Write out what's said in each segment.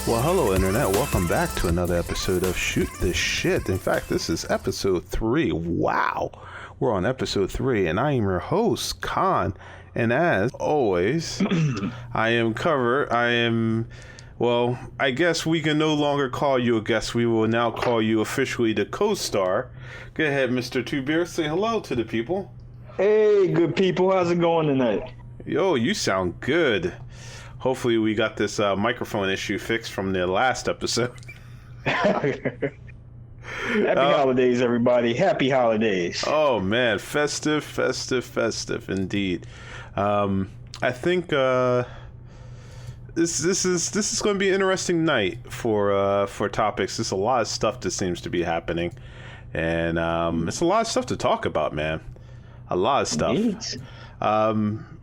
Well, hello, Internet. Welcome back to another episode of Shoot the Shit. In fact, this is episode 3. Wow. We're on episode 3, and I am your host, Khan. And as always, I guess we can no longer call you a guest. We will now call you officially the co-star. Go ahead, Mr. Two Beers. Say hello to the people. Hey, good people. How's it going tonight? Yo, you sound good. Hopefully we got this microphone issue fixed from the last episode. Happy holidays, everybody. Happy holidays. Oh, man. Festive indeed. I think this is going to be an interesting night for topics. There's a lot of stuff that seems to be happening. And it's a lot of stuff to talk about, man. A lot of stuff. Indeed.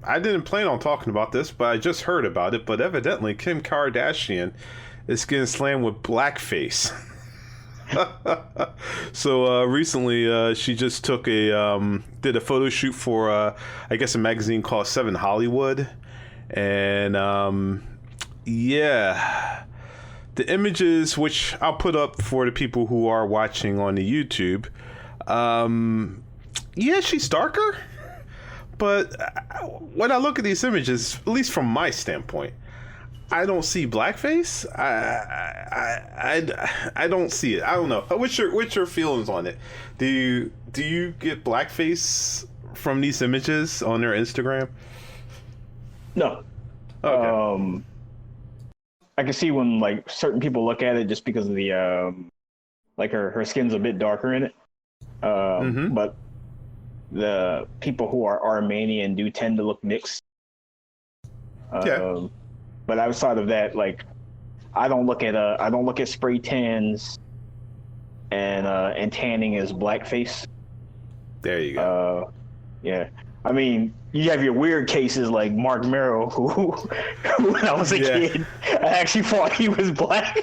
I didn't plan on talking about this, but I just heard about it. But evidently, Kim Kardashian is getting slammed with blackface. So recently, she just took did a photo shoot for, I guess, a magazine called 7 Hollywood. And yeah, the images, which I'll put up for the people who are watching on the YouTube. Yeah, she's darker. But when I look at these images, at least from my standpoint, I don't see blackface. I don't see it. I don't know. What's your feelings on it? Do you get blackface from these images on their Instagram? No. Okay. I can see when like certain people look at it just because of the like her skin's a bit darker in it. But the people who are Armenian do tend to look mixed. Yeah. But outside of that, like, I don't look at spray tans and tanning as blackface. There you go. Yeah. I mean, you have your weird cases like Mark Merrill, who when I was a kid, I actually thought he was black.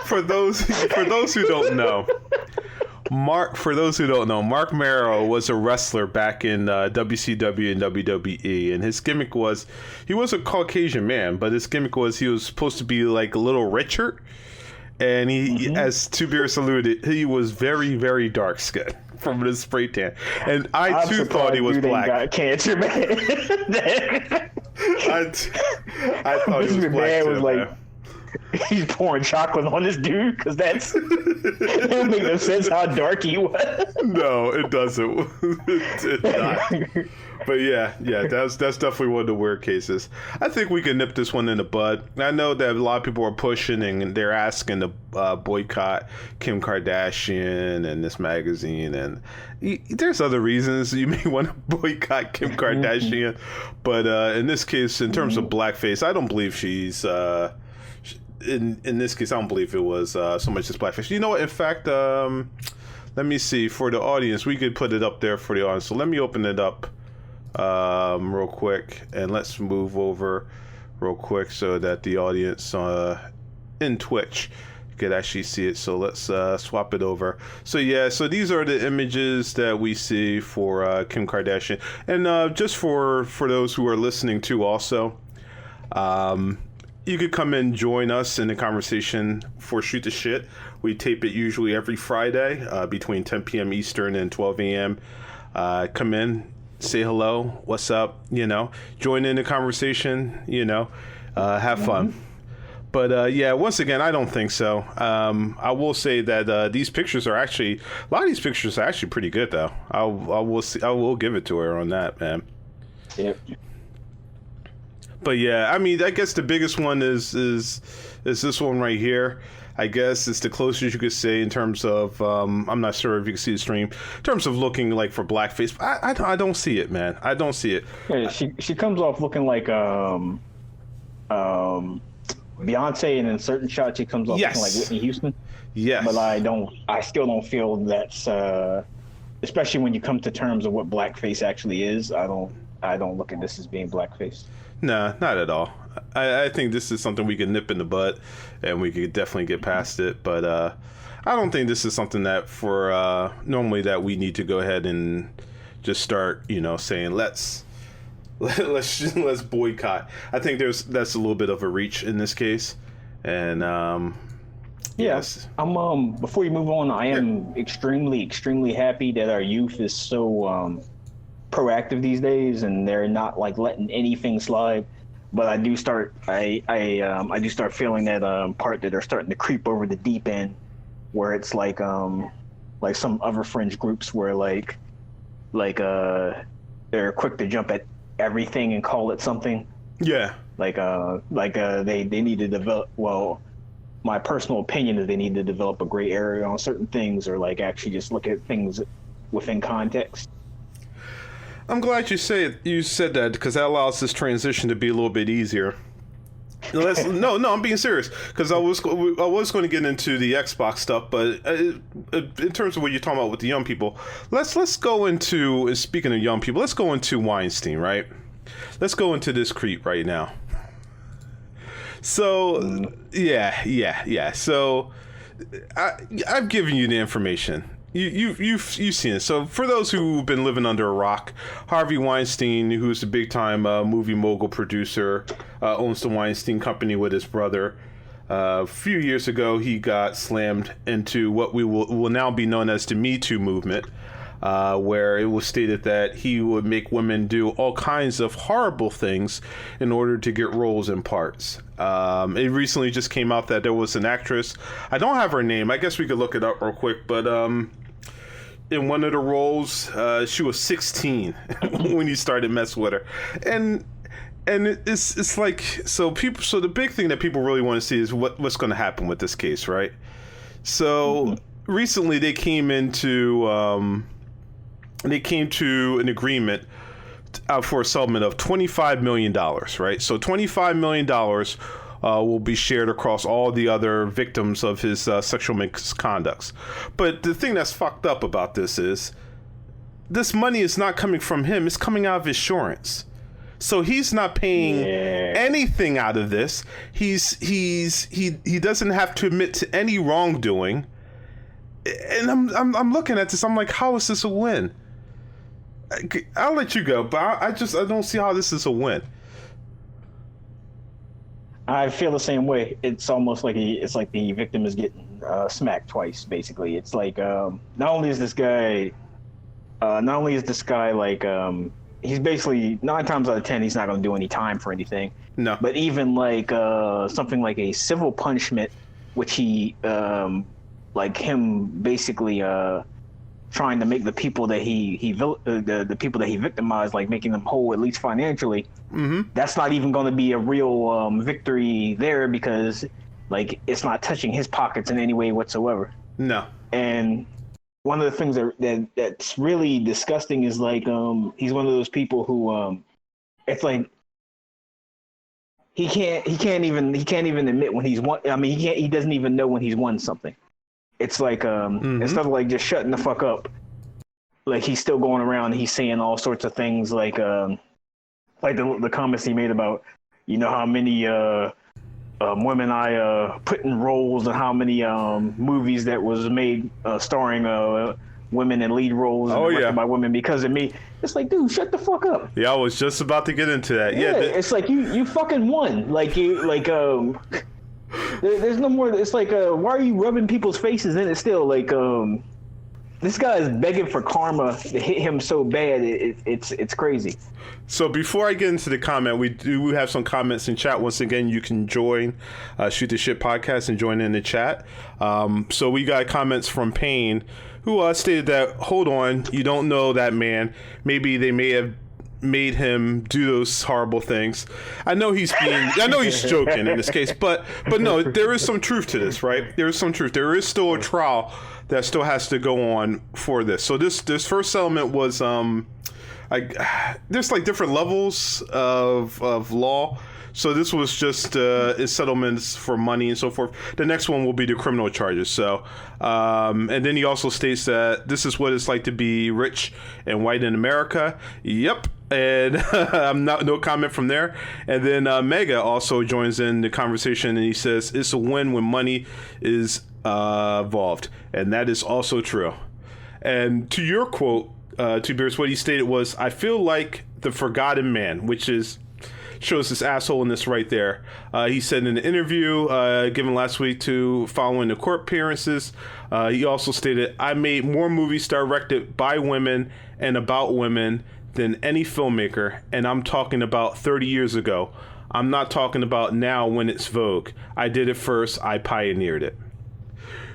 For those who don't know. Mark Merrill was a wrestler back in WCW and WWE, and his gimmick was, he was a Caucasian man, but his gimmick was he was supposed to be like a little Richard, and he, as Two Beers alluded, he was very, very dark skinned from his spray tan, and I too thought he was black. Got cancer, man. I thought he was black man too, was like, he's pouring chocolate on this dude because it don't make no sense how dark he was. No, it doesn't. It did not. But yeah, that's definitely one of the weird cases. I think we can nip this one in the bud. I know that a lot of people are pushing and they're asking to boycott Kim Kardashian and this magazine, and there's other reasons you may want to boycott Kim Kardashian. But in this case, in terms of blackface, I don't believe she's. In this case, I don't believe it was so much as blackface. You know what? In fact, let me see. For the audience, we could put it up there for the audience. So let me open it up real quick, and let's move over real quick so that the audience in Twitch could actually see it. So let's swap it over. So yeah, so these are the images that we see for Kim Kardashian, and just for those who are listening too, also. You could come and join us in the conversation for Shoot the Shit. We tape it usually every Friday between 10 p.m. Eastern and 12 a.m. Come in, say hello, what's up, join in the conversation, have fun. But yeah, once again, I don't think so. I will say that these pictures are actually, a lot of these pictures are actually pretty good, though. I will give it to her on that, man. Yep. But yeah, I mean, I guess the biggest one is this one right here. I guess it's the closest you could say in terms of, I'm not sure if you can see the stream, in terms of looking like for blackface. I don't see it, man. I don't see it. Yeah, she comes off looking like Beyonce, and in certain shots she comes off looking like Whitney Houston. Yes. But I still don't feel that's, especially when you come to terms of what blackface actually is. I don't look at this as being blackface. Nah, not at all. I think this is something we can nip in the bud, and we could definitely get past it. But I don't think this is something that for normally that we need to go ahead and just start, saying let's boycott. I think that's a little bit of a reach in this case, And yes. Before you move on, I am extremely happy that our youth is so proactive these days, and they're not like letting anything slide. But I do start feeling that part that they're starting to creep over the deep end, where it's like some other fringe groups where they're quick to jump at everything and call it something. Yeah. They need to develop. Well, my personal opinion is they need to develop a gray area on certain things, or like actually just look at things within context. I'm glad you said that, because that allows this transition to be a little bit easier. No, I'm being serious, because I was going to get into the Xbox stuff, but in terms of what you're talking about with the young people, let's go into, speaking of young people, let's go into Weinstein, right? Let's go into this creep right now. So yeah. So I've given you the information. You've seen it. So for those who've been living under a rock, Harvey Weinstein, who's a big time movie mogul producer, owns the Weinstein Company with his brother. A few years ago, he got slammed into what will now be known as the Me Too movement, where it was stated that he would make women do all kinds of horrible things in order to get roles and parts. It recently just came out that there was an actress, I don't have her name, I guess we could look it up real quick, but in one of the roles, she was 16 when he started messing with her. And it's like, so the big thing that people really want to see is what's going to happen with this case, right? So recently they came to an agreement for a settlement of $25 million, right? So $25 million will be shared across all the other victims of his sexual misconducts. But the thing that's fucked up about this is this money is not coming from him. It's coming out of insurance. So he's not paying anything out of this. He doesn't have to admit to any wrongdoing. And I'm looking at this. I'm like, how is this a win? I'll let you go, but I don't see how this is a win. I feel the same way. It's almost like the victim is getting smacked twice. Basically, it's like not only is this guy like he's basically 9 times out of 10 he's not going to do any time for anything. No. But even like something like a civil punishment, which he like him basically trying to make the people that the people that he victimized, like making them whole at least financially. Mm-hmm. That's not even going to be a real victory there, because like it's not touching his pockets in any way whatsoever. No. And one of the things that's really disgusting is like he's one of those people who it's like he can't even admit when he's won. I mean, he doesn't even know when he's won something. It's like instead of like just shutting the fuck up, like he's still going around and he's saying all sorts of things like the comments he made about, you know, how many women I put in roles and how many movies that was made starring women in lead roles and directed by women because of me. It's like, dude, shut the fuck up. Yeah, I was just about to get into that. Yeah, it's like you fucking won. There's no more. It's like, why are you rubbing people's faces in it still? Like, this guy is begging for karma to hit him so bad. It's crazy. So before I get into the comment, we do have some comments in chat. Once again, you can join Shoot the Shit podcast and join in the chat. So we got comments from Payne, who stated that, hold on, you don't know that man. Maybe they may have made him do those horrible things. I know he's joking in this case, but no, there is some truth to this, right? There is some truth. There is still a trial that still has to go on for this. So this first settlement was there's like different levels of law. So this was just settlements for money and so forth. The next one will be the criminal charges. So, and then he also states that this is what it's like to be rich and white in America. Yep. And no comment from there. And then Mega also joins in the conversation, and he says it's a win when money is involved, and that is also true. And to your quote, to Beers, what he stated was, "I feel like the forgotten man," which is shows his assholeness right there. He said in an interview given last week following the court appearances, he also stated, "I made more movies directed by women and about women than any filmmaker, and I'm talking about 30 years ago. I'm not talking about now when it's vogue. I did it first. I pioneered it."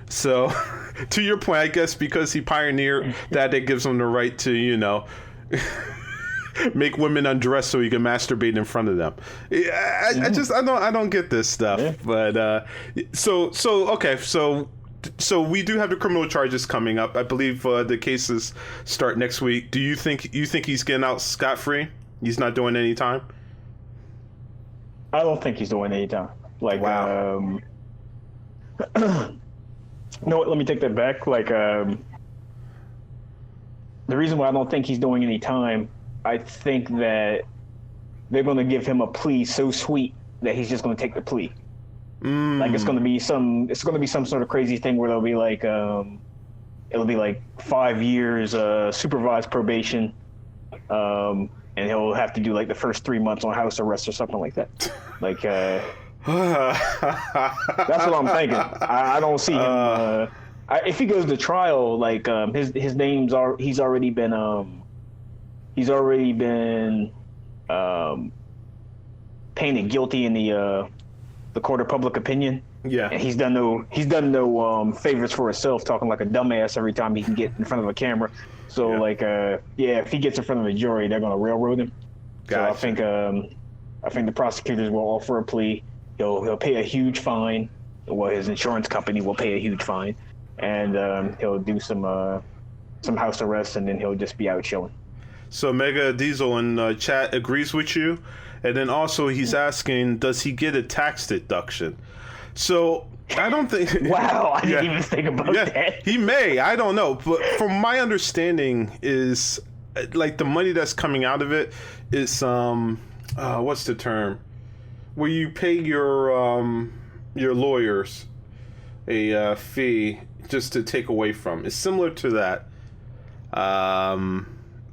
So, to your point, I guess because he pioneered that, it gives him the right to, make women undress so he can masturbate in front of them. I don't get this stuff. Yeah. But so we do have the criminal charges coming up. I believe the cases start next week. Do you think he's getting out scot-free? He's not doing any time? I don't think he's doing any time. Wow. No, let me take that back. The reason why I don't think he's doing any time, I think that they're going to give him a plea so sweet that he's just going to take the plea. It's going to be some sort of crazy thing where it'll be like 5 years supervised probation, and he'll have to do like the first 3 months on house arrest or something like that. That's what I'm thinking. I don't see him. If he goes to trial, his name's he's already been painted guilty in the court of public opinion. Yeah, and he's done no favors for himself, talking like a dumbass every time he can get in front of a camera. So if he gets in front of a jury, they're gonna railroad him. Gotcha. So I think the prosecutors will offer a plea. He'll pay a huge fine. Well, his insurance company will pay a huge fine, and he'll do some house arrest, and then he'll just be out chilling. So Mega Diesel in chat agrees with you, and then also he's asking, does he get a tax deduction? So I don't think. Wow, I didn't even think about that. He may. I don't know, but from my understanding is the money that's coming out of it is what's the term? Where you pay your lawyers a fee just to take away from. It's similar to that.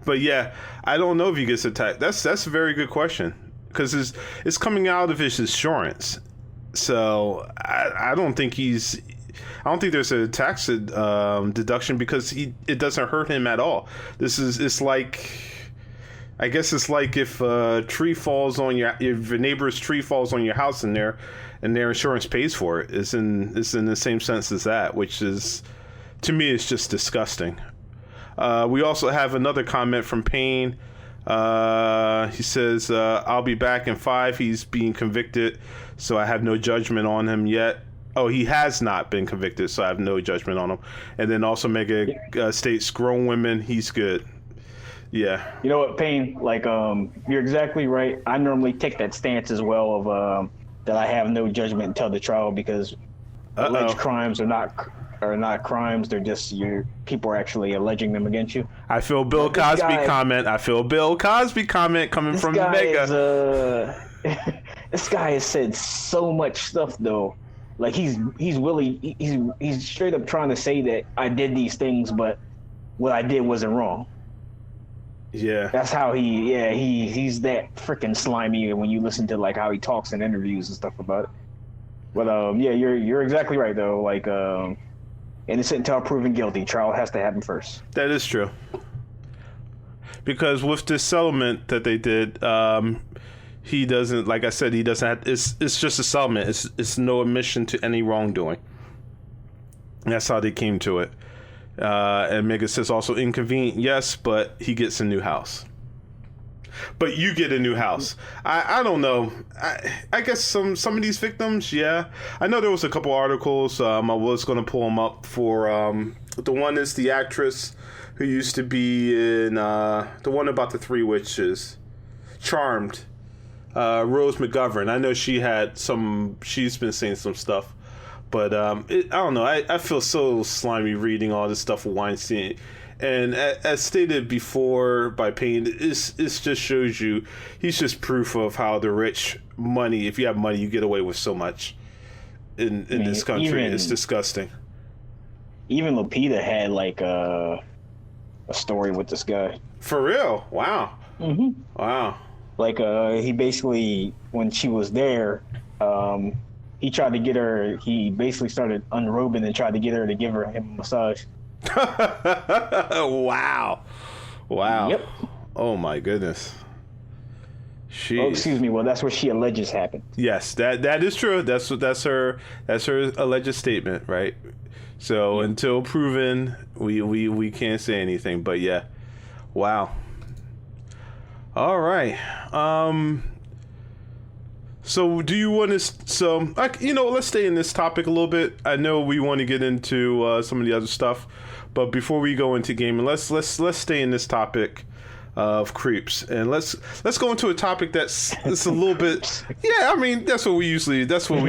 But yeah, I don't know if he gets attacked. That's a very good question, because it's coming out of his insurance. So I don't think there's a tax deduction, because it doesn't hurt him at all. I guess it's like if a tree falls on if your neighbor's tree falls on your house and their insurance pays for it. It's in the same sense as that, which is, to me, it's just disgusting. We also have another comment from Payne. He says, "I'll be back in 5. He's being convicted, so I have no judgment on him yet." Oh, he has not been convicted, so I have no judgment on him. And then also Mega states, "Grown women, he's good." Yeah. You know what, Payne? You're exactly right. I normally take that stance as well of that I have no judgment until the trial, because alleged crimes are not crimes. They're just people are actually alleging them against you. I feel Bill Cosby comment. Coming from Mega. This guy has said so much stuff though. He's straight up trying to say that I did these things, but what I did wasn't wrong. Yeah, that's how he's that freaking slimy when you listen to how he talks in interviews and stuff about it. But you're exactly right though. Innocent until proven guilty. Trial has to happen first. That is true. Because with this settlement that they did, he doesn't. Like I said, he doesn't have. It's just a settlement. It's no admission to any wrongdoing. That's how they came to it. And Mega says also inconvenient, yes, but he gets a new house. But you get a new house. I don't know. I guess some of these victims, yeah. I know there was a couple articles. I was going to pull them up for. The one is the actress who used to be in the one about the 3 witches, Charmed. Rose McGovern. I know she's been saying some stuff. But I don't know. I feel so slimy reading all this stuff with Weinstein. And as stated before by Payne, it just shows you he's just proof of how the rich money. If you have money, you get away with so much in this country. It's disgusting. Even Lupita had a story with this guy. For real? Wow. Mm-hmm. Wow. Like he basically, when she was there, he tried to get her. He basically started unrobing and tried to get her to give him a massage. Wow. Yep. Oh my goodness. Oh, excuse me. Well, that's what she alleges happened. Yes, that is true. That's her alleged statement, right? So until proven, we can't say anything. But yeah, wow. All right. So do you want to? So let's stay in this topic a little bit. I know we want to get into some of the other stuff, but before we go into gaming, let's stay in this topic of creeps, and let's go into a topic that's a little bit. Yeah, I mean that's what we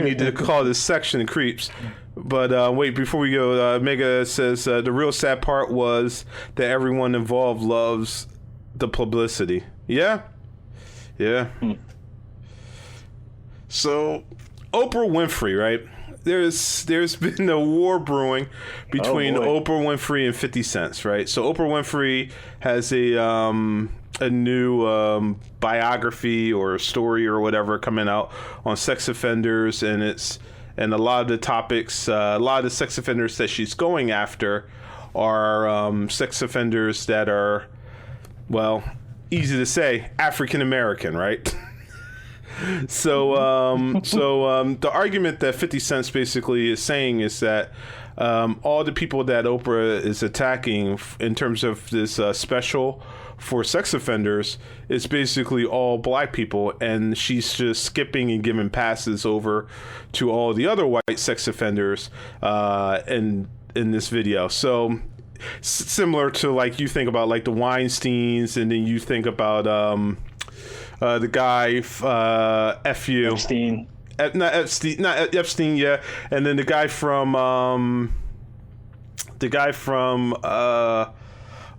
need to call this section, creeps. But wait, before we go, Mega says the real sad part was that everyone involved loves the publicity. Yeah. So, Oprah Winfrey, right? There's been a war brewing between Oprah Winfrey and 50 Cent, right? So Oprah Winfrey has a new biography or a story or whatever coming out on sex offenders, and a lot of the topics, a lot of the sex offenders that she's going after are sex offenders that are, well, easy to say, African American, right? So the argument that 50 Cent basically is saying is that all the people that Oprah is attacking in terms of this special for sex offenders is basically all black people, and she's just skipping and giving passes over to all the other white sex offenders in this video. So similar to, like, you think about like the Weinsteins, and then you think about the guy F.U. Epstein. Not Epstein, yeah. And then the guy from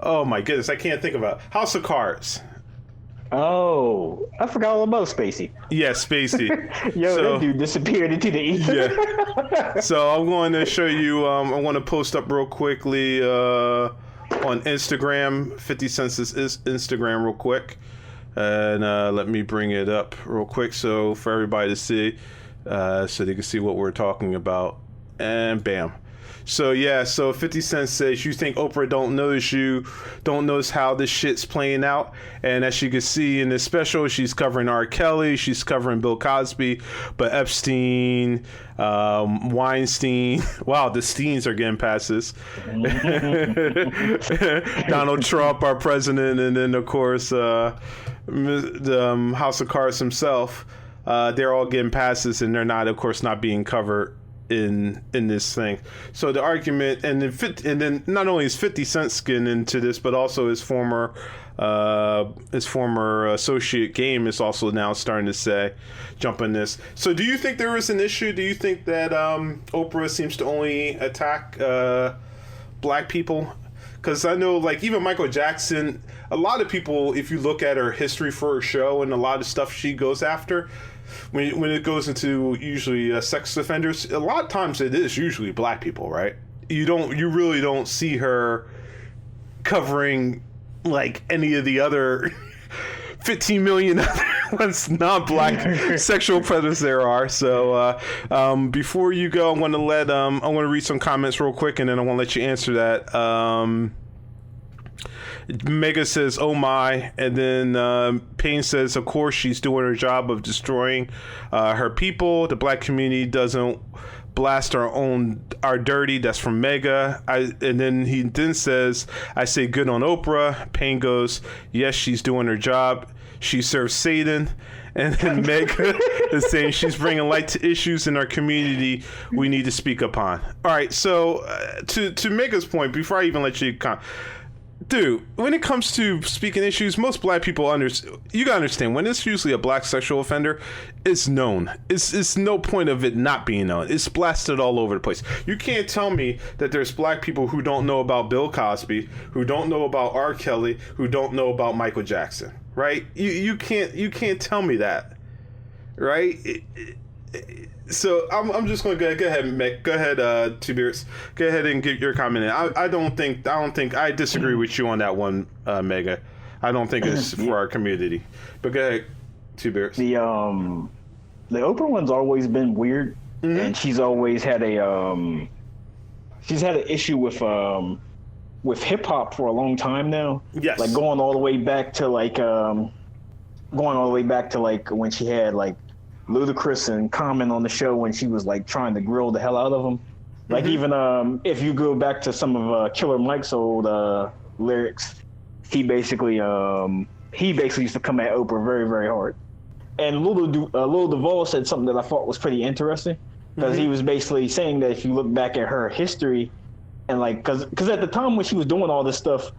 oh my goodness, I can't think about House of Cards. Oh, I forgot all about Spacey. Yeah, Spacey. That dude disappeared into the ether. Yeah. So I'm going to show you. I want to post up real quickly on Instagram, 50 Cent's Instagram, real quick. And let me bring it up real quick so for everybody to see, so they can see what we're talking about. And bam. So yeah, so 50 Cent says, you think Oprah don't notice how this shit's playing out? And as you can see in this special, she's covering R. Kelly, she's covering Bill Cosby, but Epstein, Weinstein, wow, the Steens are getting passes. Donald Trump, our president, and then of course the House of Cards himself, they're all getting passes, and they're not, of course, not being covered in this thing. So the argument, and then not only is 50 Cent getting into this, but also his former associate Game is also now starting to jump in this. So do you think there is an issue? Do you think that Oprah seems to only attack black people? Because I know, like, even Michael Jackson, a lot of people, if you look at her history for her show and a lot of stuff she goes after, when it goes into usually sex offenders, a lot of times it is usually black people, right? You really don't see her covering like any of the other 15 million other ones non-black sexual predators there are. So before you go, I want to read some comments real quick, and then I want to let you answer that. Mega says, oh my, and then Payne says, of course she's doing her job of destroying her people. The black community doesn't blast our dirty. That's from Mega. And then he says, I say good on Oprah. Payne goes, yes, she's doing her job. She serves Satan. And then Mega is saying she's bringing light to issues in our community we need to speak upon. All right, so to Mega's point, before I even let you comment, dude, when it comes to speaking issues, most black people you gotta understand, when it's usually a black sexual offender, it's known. It's no point of it not being known. It's blasted all over the place. You can't tell me that there's black people who don't know about Bill Cosby, who don't know about R. Kelly, who don't know about Michael Jackson, right? You can't tell me that, right? So I'm just going to go ahead, Mick. Go ahead, Two Beards. Go ahead and get your comment in. I disagree with you on that one, Mega. I don't think it's for our community. But go ahead. The Oprah one's always been weird, and she's always had an issue with hip hop for a long time now. Yes. Like going all the way back to when she had like Ludacris and Common on the show when she was like trying to grill the hell out of him. Like even if you go back to some of Killer Mike's old lyrics, he basically used to come at Oprah very, very hard. And Lil Duval said something that I thought was pretty interesting, because he was basically saying that if you look back at her history, and like, because at the time when she was doing all this stuff,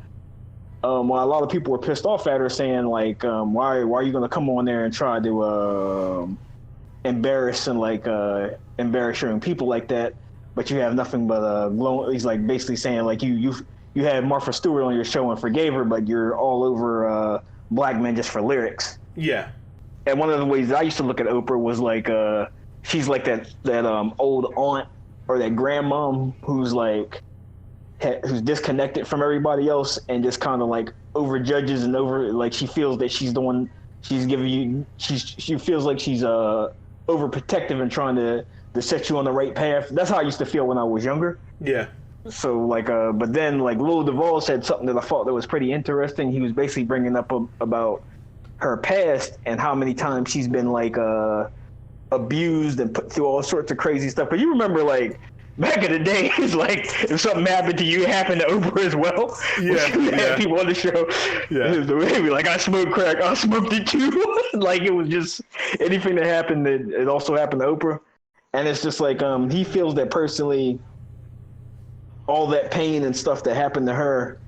well, a lot of people were pissed off at her, saying like, why are you going to come on there and try to embarrass young people like that? But you have nothing but he's like basically saying like you had Martha Stewart on your show and forgave her, but you're all over black men just for lyrics. Yeah. And one of the ways I used to look at Oprah was like she's like that old aunt or that grandmom who's like who's disconnected from everybody else and just kind of like overjudges and like she feels that she feels like she's overprotective and trying to set you on the right path. That's how I used to feel when I was younger. Yeah. So like, but then like Lil Duval said something that I thought that was pretty interesting. He was basically bringing up about her past and how many times she's been like abused and put through all sorts of crazy stuff. But you remember like back in the days, like if something happened to you, it happened to Oprah as well. Yeah. Had people on the show. Yeah. Be like, I smoked crack, I smoked it too. Like it was just anything that happened, it also happened to Oprah. And it's just like he feels that personally, all that pain and stuff that happened to her,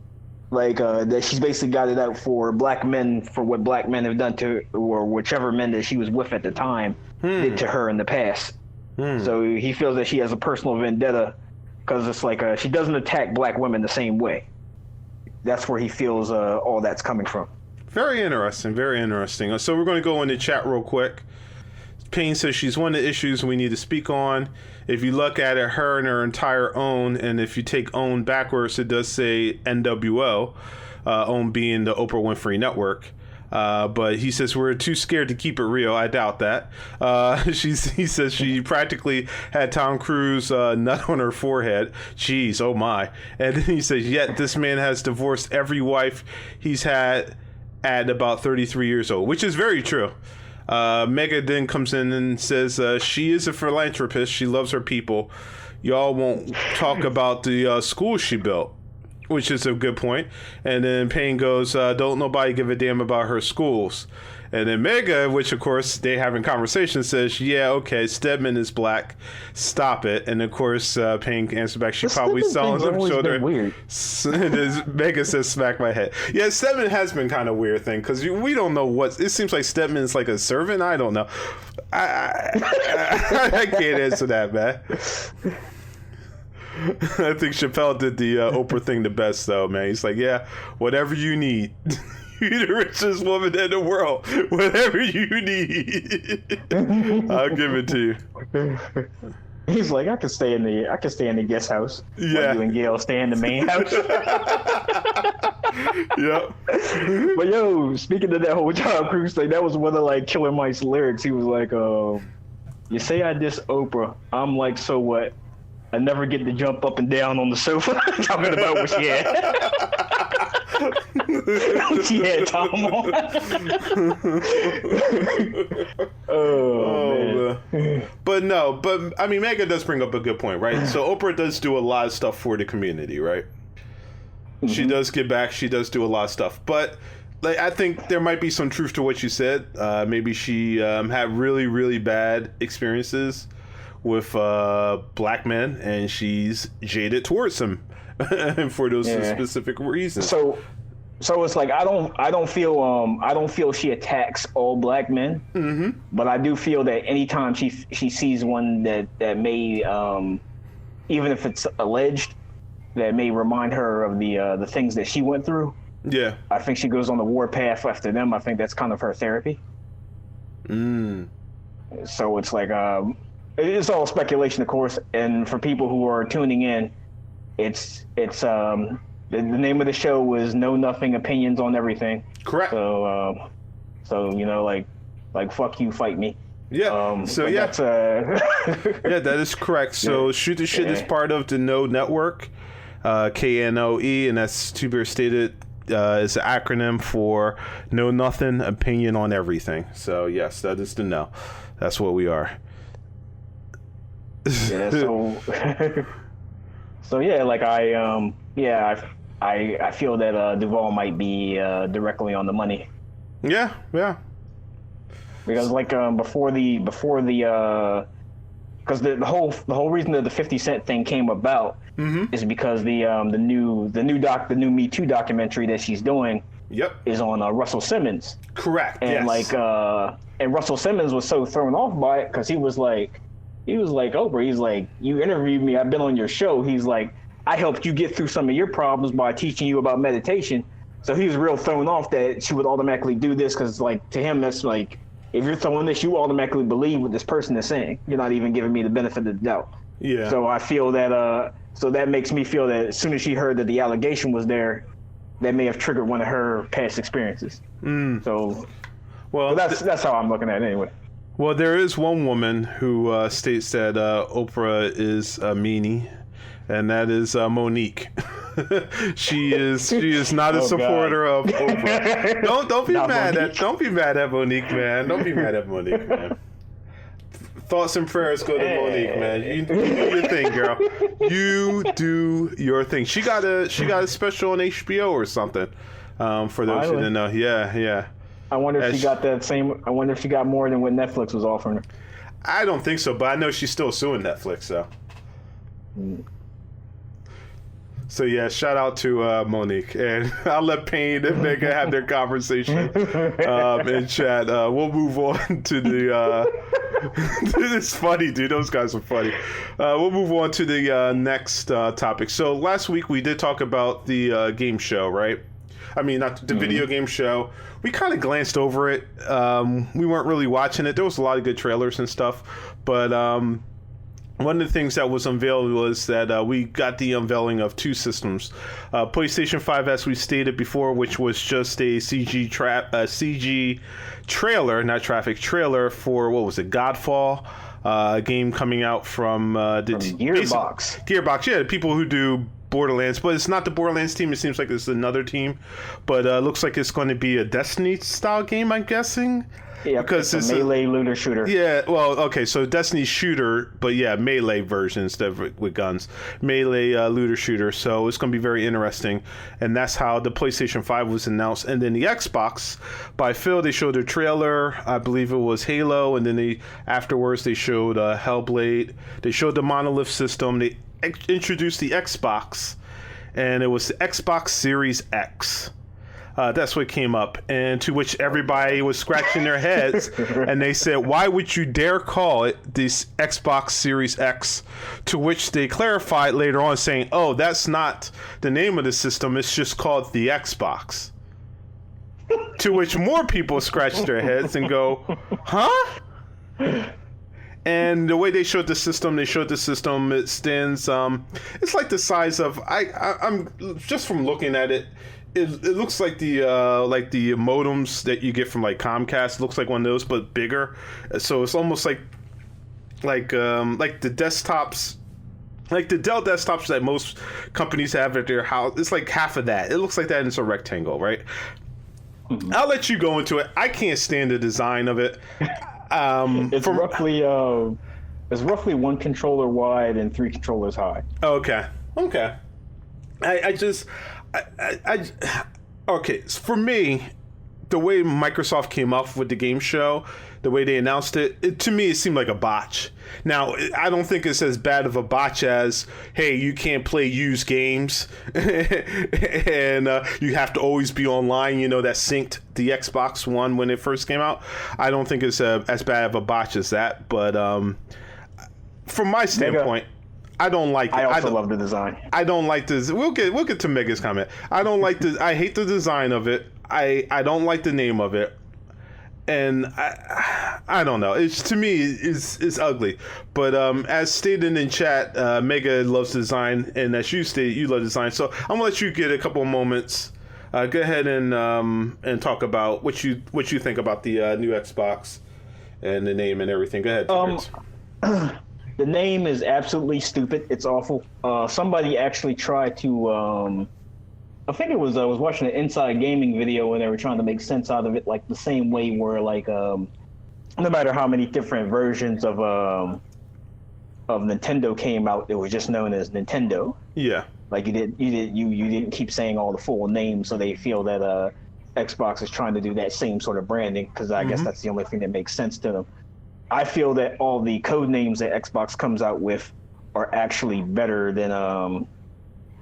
like that she's basically got it out for black men, for what black men have done to, or whichever men that she was with at the time did to her in the past. So he feels that she has a personal vendetta because it's like she doesn't attack black women the same way. That's where he feels all that's coming from. Very interesting, very interesting. So we're going to go in the chat real quick. Payne says she's one of the issues we need to speak on. If you look at it, her and her entire OWN, and if you take OWN backwards, it does say NWO, OWN being the Oprah Winfrey Network. But he says we're too scared to keep it real. I doubt that. He says she practically had Tom Cruise nut on her forehead. Jeez, oh my. And then he says, yet this man has divorced every wife he's had at about 33 years old, which is very true. Mega then comes in and says she is a philanthropist. She loves her people. Y'all won't talk about the school she built, which is a good point. And then Payne goes, don't nobody give a damn about her schools. And then Mega, which of course they having conversation, says, yeah, okay, Stedman is black. Stop it. And of course, Payne answers back, she probably saw on the shoulder. Weird. Mega says, smack my head. Yeah, Stedman has been kind of weird thing because we don't know what. It seems like Stedman's like a servant. I don't know. I can't answer that, man. I think Chappelle did the Oprah thing the best, though, man. He's like, yeah, whatever you need. You're the richest woman in the world. Whatever you need, I'll give it to you. He's like, I can stay in the guest house. Yeah, you and Gail stay in the main house. Yep. But yo, speaking of that whole Tom Cruise thing, that was one of like Killer Mike's lyrics. He was like, "You say I diss Oprah. I'm like, so what? I never get to jump up and down on the sofa." Talking about what she had. She had Tom on. Man. But I mean, Mega does bring up a good point, right? So Oprah does do a lot of stuff for the community, right? Mm-hmm. She does give back. She does do a lot of stuff, but like, I think there might be some truth to what you said. Maybe she had really, really bad experiences with black men, and she's jaded towards them, and for those specific reasons. So it's like I don't feel she attacks all black men, but I do feel that anytime she sees one that may, even if it's alleged, that may remind her of the things that she went through. Yeah, I think she goes on the war path after them. I think that's kind of her therapy. So it's like it's all speculation, of course, and for people who are tuning in, it's the name of the show was Know Nothing, Opinions on Everything. Correct. So you know, like, like fuck you, fight me. Yeah. So yeah, that's, yeah, that is correct. So Shoot the Shit is part of the KNOE network, KNOE, and that's to be stated. Is an acronym for Know Nothing, Opinion on Everything. So yes, that is the know. That's what we are. Yeah. So. So yeah, like I feel that Duvall might be directly on the money. Yeah. Because like before the because the whole reason that the 50 Cent thing came about is because the new Me Too documentary that she's doing is on Russell Simmons. Correct. And and Russell Simmons was so thrown off by it because he was like, Oprah, he's like, you interviewed me, I've been on your show. He's like, I helped you get through some of your problems by teaching you about meditation. So he was real thrown off that she would automatically do this because, like, to him, that's like, if you're throwing this, you automatically believe what this person is saying. You're not even giving me the benefit of the doubt. Yeah. So I feel that, so that makes me feel that as soon as she heard that the allegation was there, that may have triggered one of her past experiences. So, well, that's how I'm looking at it anyway. Well, there is one woman who states that Oprah is a meanie, and that is Monique. she is not a supporter of Oprah. Don't be mad at Monique, man. Don't be mad at Monique, man. Thoughts and prayers go to Monique, man. You do your thing, girl. You do your thing. She got a special on HBO or something. For those who didn't know, yeah. I wonder if she got that same. I wonder if she got more than what Netflix was offering her. I don't think so, but I know she's still suing Netflix, so. So yeah, shout out to Monique, and I'll let Payne and Megan have their conversation in chat. We'll move on to the. It's funny, dude. Those guys are funny. We'll move on to the next topic. So last week we did talk about the game show, right? I mean, not the video game show. We kind of glanced over it. We weren't really watching it. There was a lot of good trailers and stuff, but one of the things that was unveiled was that we got the unveiling of two systems. PlayStation 5, as we stated before, which was just a CG trailer, not traffic trailer for, what was it, Godfall? A game coming out from Gearbox. Gearbox, yeah, the people who do Borderlands, but it's not the Borderlands team. It seems like it's another team, but looks like it's going to be a Destiny style game, I'm guessing. Yeah, because it's a melee looter shooter. Yeah, well, okay, so Destiny shooter, but yeah, melee version instead of with guns. Melee looter shooter, so it's going to be very interesting. And that's how the PlayStation 5 was announced. And then the Xbox, by Phil, they showed a trailer. I believe it was Halo, and then afterwards they showed Hellblade. They showed the Monolith system. They introduced the Xbox, and it was the Xbox Series X. That's what came up, and to which everybody was scratching their heads, and they said, why would you dare call it this Xbox Series X? To which they clarified later on, saying, oh, that's not the name of the system, it's just called the Xbox. To which more people scratch their heads and go, huh? And the way they showed the system, it stands, it's like the size of, I'm just from looking at it, it looks like the modems that you get from like Comcast. It looks like one of those, but bigger. So it's almost like the desktops, like the Dell desktops that most companies have at their house. It's like half of that. It looks like that, and it's a rectangle, right? Mm-hmm. I'll let you go into it. I can't stand the design of it. It's roughly one controller wide and 3 controllers high. Okay. Okay, for me, the way Microsoft came up with the game show, the way they announced it, to me, it seemed like a botch. Now, I don't think it's as bad of a botch as, hey, you can't play used games, and you have to always be online, that synced the Xbox One when it first came out. I don't think it's as bad of a botch as that, but from my standpoint, I don't like it. I also love the design. I don't like this. We'll get to Mega's comment. I don't like the. I hate the design of it. I don't like the name of it, and I don't know. It's, to me, it's ugly. But as stated in chat, Mega loves design, and as you stated, you love design. So I'm gonna let you get a couple of moments Go ahead and talk about what you think about the new Xbox and the name and everything. Go ahead. The name is absolutely stupid. It's awful. Somebody actually tried to. I think it was I was watching an Inside Gaming video where they were trying to make sense out of it, like the same way where like no matter how many different versions of Nintendo came out, it was just known as Nintendo. Yeah. Like you didn't keep saying all the full names, so they feel that Xbox is trying to do that same sort of branding because I guess that's the only thing that makes sense to them. I feel that all the code names that Xbox comes out with are actually better than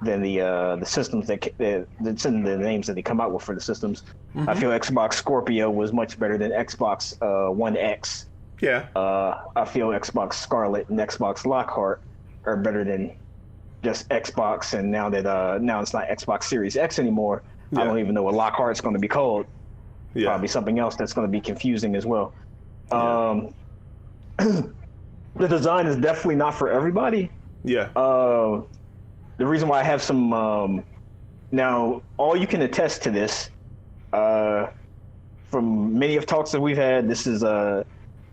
the systems the names that they come out with for the systems. I feel Xbox Scorpio was much better than Xbox One X. Yeah. I feel Xbox Scarlet and Xbox Lockhart are better than just Xbox, and now it's not Xbox Series X anymore. Yeah. I don't even know what Lockhart's going to be called. Yeah. Probably something else that's going to be confusing as well. Yeah. The design is definitely not for everybody. Yeah. The reason why I have some now, all you can attest to this from many of talks that we've had. This is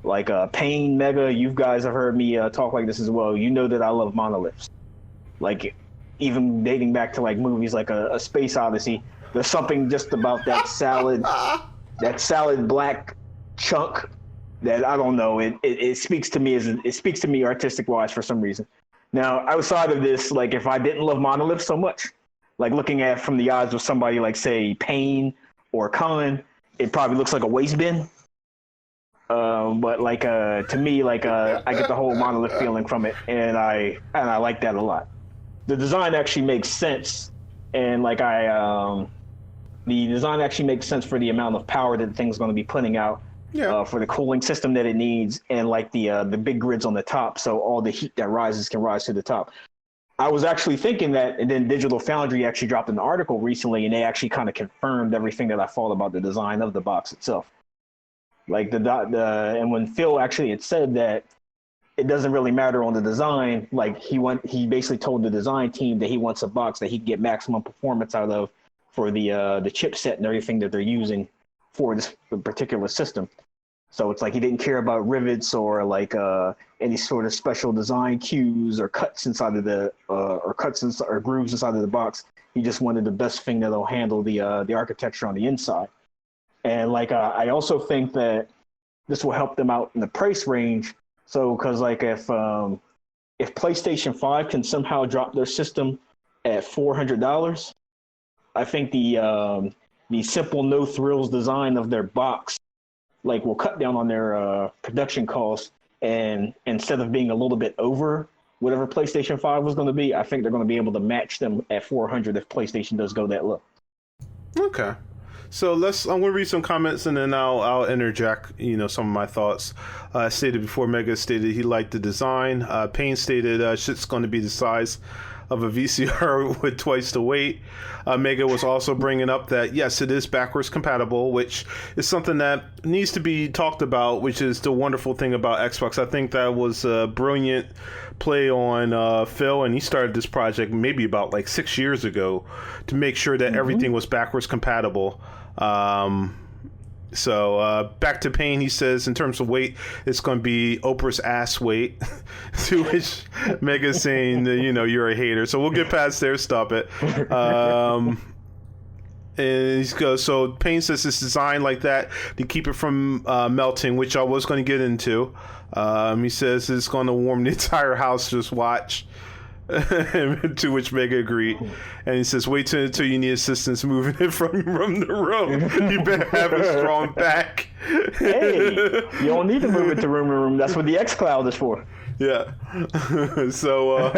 like Payne, Mega. You guys have heard me talk like this as well. You know that I love monoliths. Like even dating back to like movies like a Space Odyssey. There's something just about that salad black chunk that I don't know. It speaks to me artistic wise for some reason. Now, outside of this, like if I didn't love monoliths so much, like looking at it from the eyes of somebody like say Payne or Colin, it probably looks like a waste bin. But like to me, like I get the whole monolith feeling from it, and I like that a lot. The design actually makes sense, and like the design actually makes sense for the amount of power that the thing's going to be putting out. Yeah. For the cooling system that it needs, and like the big grids on the top, so all the heat that rises can rise to the top. I was actually thinking that, and then Digital Foundry actually dropped an article recently, and they actually kind of confirmed everything that I thought about the design of the box itself. Like and when Phil actually had said that it doesn't really matter on the design, like he basically told the design team that he wants a box that he can get maximum performance out of for the chipset and everything that they're using for this particular system. So it's like he didn't care about rivets or like any sort of special design cues or cuts inside of the or grooves inside of the box. He just wanted the best thing that'll handle the architecture on the inside. And like I also think that this will help them out in the price range. So because like if PlayStation 5 can somehow drop their system at $400, I think the simple no thrills design of their box like will cut down on their production costs, and instead of being a little bit over whatever PlayStation 5 was going to be, I think they're going to be able to match them at $400 if PlayStation does go that low. Okay. So I'm going to read some comments and then I'll interject, some of my thoughts. Stated before, Mega stated he liked the design. Payne stated shit's going to be the size of a VCR with twice the weight. Mega was also bringing up that, yes, it is backwards compatible, which is something that needs to be talked about, which is the wonderful thing about Xbox. I think that was a brilliant play on Phil, and he started this project maybe about like 6 years ago to make sure that everything was backwards compatible. So back to Payne, he says in terms of weight, it's going to be Oprah's ass weight, to which Mega's saying that, you're a hater. So we'll get past there. Stop it. And he goes, so Payne says it's designed like that to keep it from melting, which I was going to get into. He says it's going to warm the entire house. Just watch. To which Mega agreed, and he says, "Wait till you need assistance moving it from room to room. You better have a strong back." Hey, you don't need to move it to room to room. That's what the xCloud is for. Yeah. So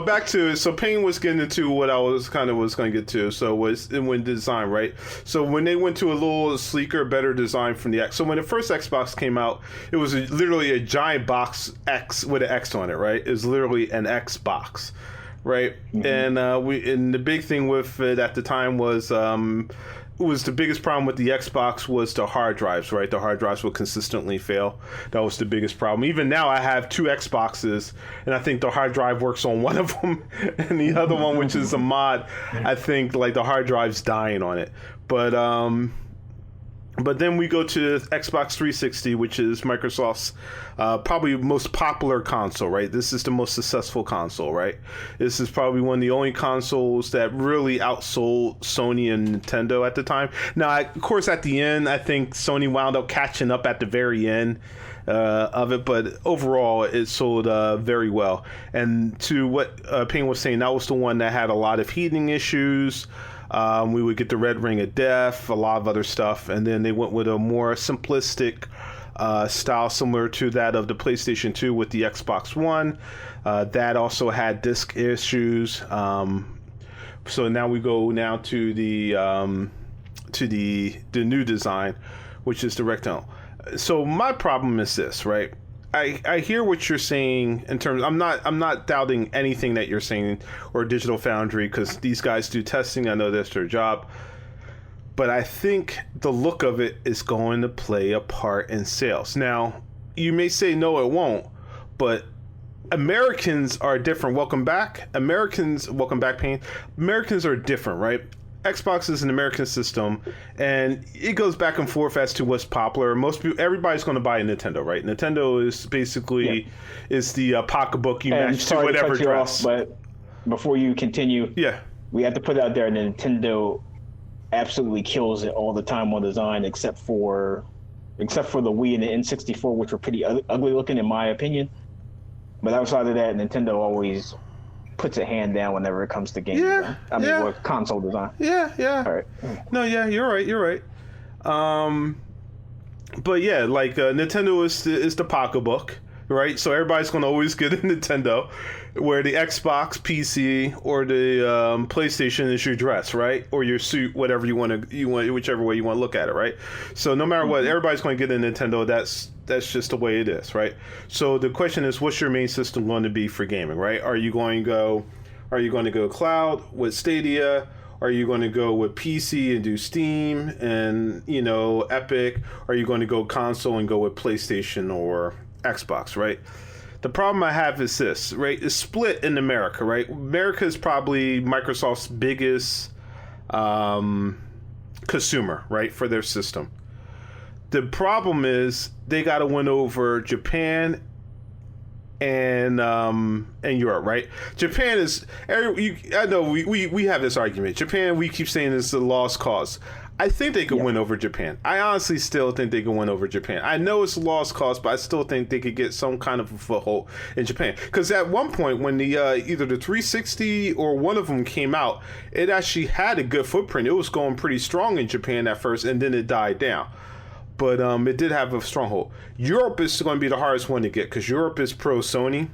back to it. So Payne was getting into what I was going to get to. So when design, right? So when they went to a little sleeker, better design from the X. So when the first Xbox came out, it was literally a giant box X with an X on it, right? It was literally an Xbox, right? Mm-hmm. And the big thing with it at the time was was the biggest problem with the Xbox was the hard drives, right? The hard drives would consistently fail. That was the biggest problem. Even now, I have 2 Xboxes, and I think the hard drive works on one of them, and the other one, which is a mod, I think like the hard drive's dying on it. But then we go to Xbox 360, which is Microsoft's probably most popular console, right? This is the most successful console, right? This is probably one of the only consoles that really outsold Sony and Nintendo at the time. Now, of course, at the end, I think Sony wound up catching up at the very end of it, but overall, it sold very well. And to what Payne was saying, that was the one that had a lot of heating issues. We would get the red ring of death, a lot of other stuff, and then they went with a more simplistic style similar to that of the PlayStation 2 with the Xbox One. That also had disc issues. So now we go now to the new design, which is the rectangle. So my problem is this, right? I hear what you're saying in terms. I'm not doubting anything that you're saying or Digital Foundry, because these guys do testing. I know that's their job. But I think the look of it is going to play a part in sales. Now, you may say no, it won't. But Americans are different. Welcome back, Payne. Americans are different, right? Xbox is an American system, and it goes back and forth as to what's popular. Most people, everybody's going to buy a Nintendo, right? Nintendo is basically is the pocketbook you match to whatever dress. But before you continue, we have to put out there Nintendo absolutely kills it all the time on design, except for the Wii and the N64, which were pretty ugly looking in my opinion. But outside of that, Nintendo always puts a hand down whenever it comes to game design. With console design. All right. No, you're right. But yeah, like Nintendo is the pocketbook, right? So everybody's going to always get a Nintendo, where the Xbox, PC, or the PlayStation is your dress, right? Or your suit, whatever you want, whichever way you want to look at it, right? So no matter what, everybody's going to get a Nintendo. That's just the way it is, right? So the question is, what's your main system going to be for gaming, right? Are you going to go cloud with Stadia? Are you going to go with PC and do Steam and, Epic? Are you going to go console and go with PlayStation or Xbox, right? The problem I have is this, right? It's split in America, right? America is probably Microsoft's biggest consumer, right, for their system. The problem is they got to win over Japan and Europe, right? Japan is. I know we have this argument. Japan, we keep saying is a lost cause. I think they could win over Japan. I honestly still think they could win over Japan. I know it's a lost cause, but I still think they could get some kind of a foothold in Japan. Because at one point, when the either the 360 or one of them came out, it actually had a good footprint. It was going pretty strong in Japan at first, and then it died down. But it did have a stronghold. Europe is going to be the hardest one to get because Europe is pro Sony,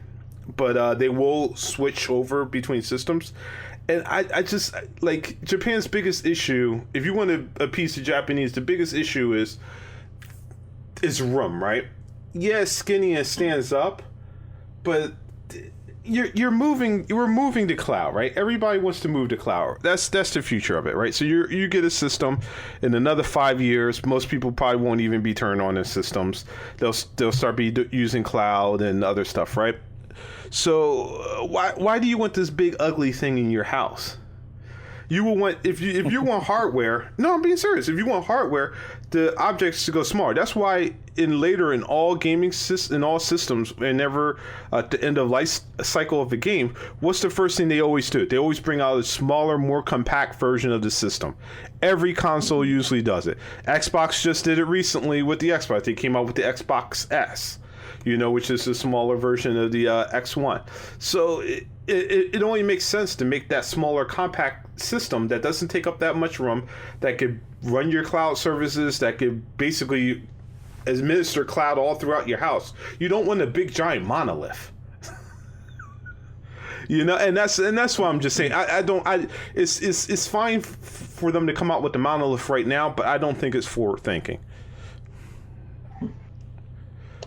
but they will switch over between systems. And I just, like, Japan's biggest issue, if you want to appease the Japanese, the biggest issue is room, right? Yeah, skinny and stands up, but we're moving to cloud, right? Everybody wants to move to cloud. That's the future of it, right? So you get a system in another 5 years. Most people probably won't even be turned on in systems. They'll start using cloud and other stuff, right? So why do you want this big ugly thing in your house? You will want if you want hardware. No, I'm being serious. If you want hardware, the objects to go smaller. That's why in all gaming in all systems, whenever at the end of life cycle of the game, what's the first thing they always do? They always bring out a smaller, more compact version of the system. Every console usually does it. Xbox just did it recently with the Xbox. They came out with the Xbox S, which is a smaller version of the X1. So it only makes sense to make that smaller, compact system that doesn't take up that much room, that could run your cloud services, that could basically administer cloud all throughout your house. You don't want a big, giant monolith. And that's why I'm just saying it's fine for them to come out with the monolith right now, but I don't think it's forward thinking.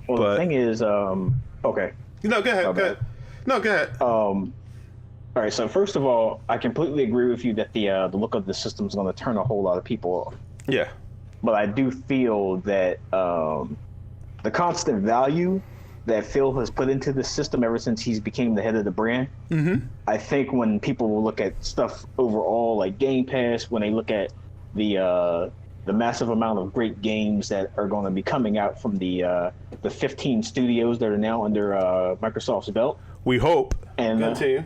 Well, the thing is, okay. No, go ahead. No, go ahead. All right, so first of all, I completely agree with you that the look of the system is going to turn a whole lot of people off. Yeah. But I do feel that the constant value that Phil has put into the system ever since he's became the head of the brand, I think when people will look at stuff overall, like Game Pass, when they look at the massive amount of great games that are going to be coming out from the 15 studios that are now under Microsoft's belt. We hope. And continue.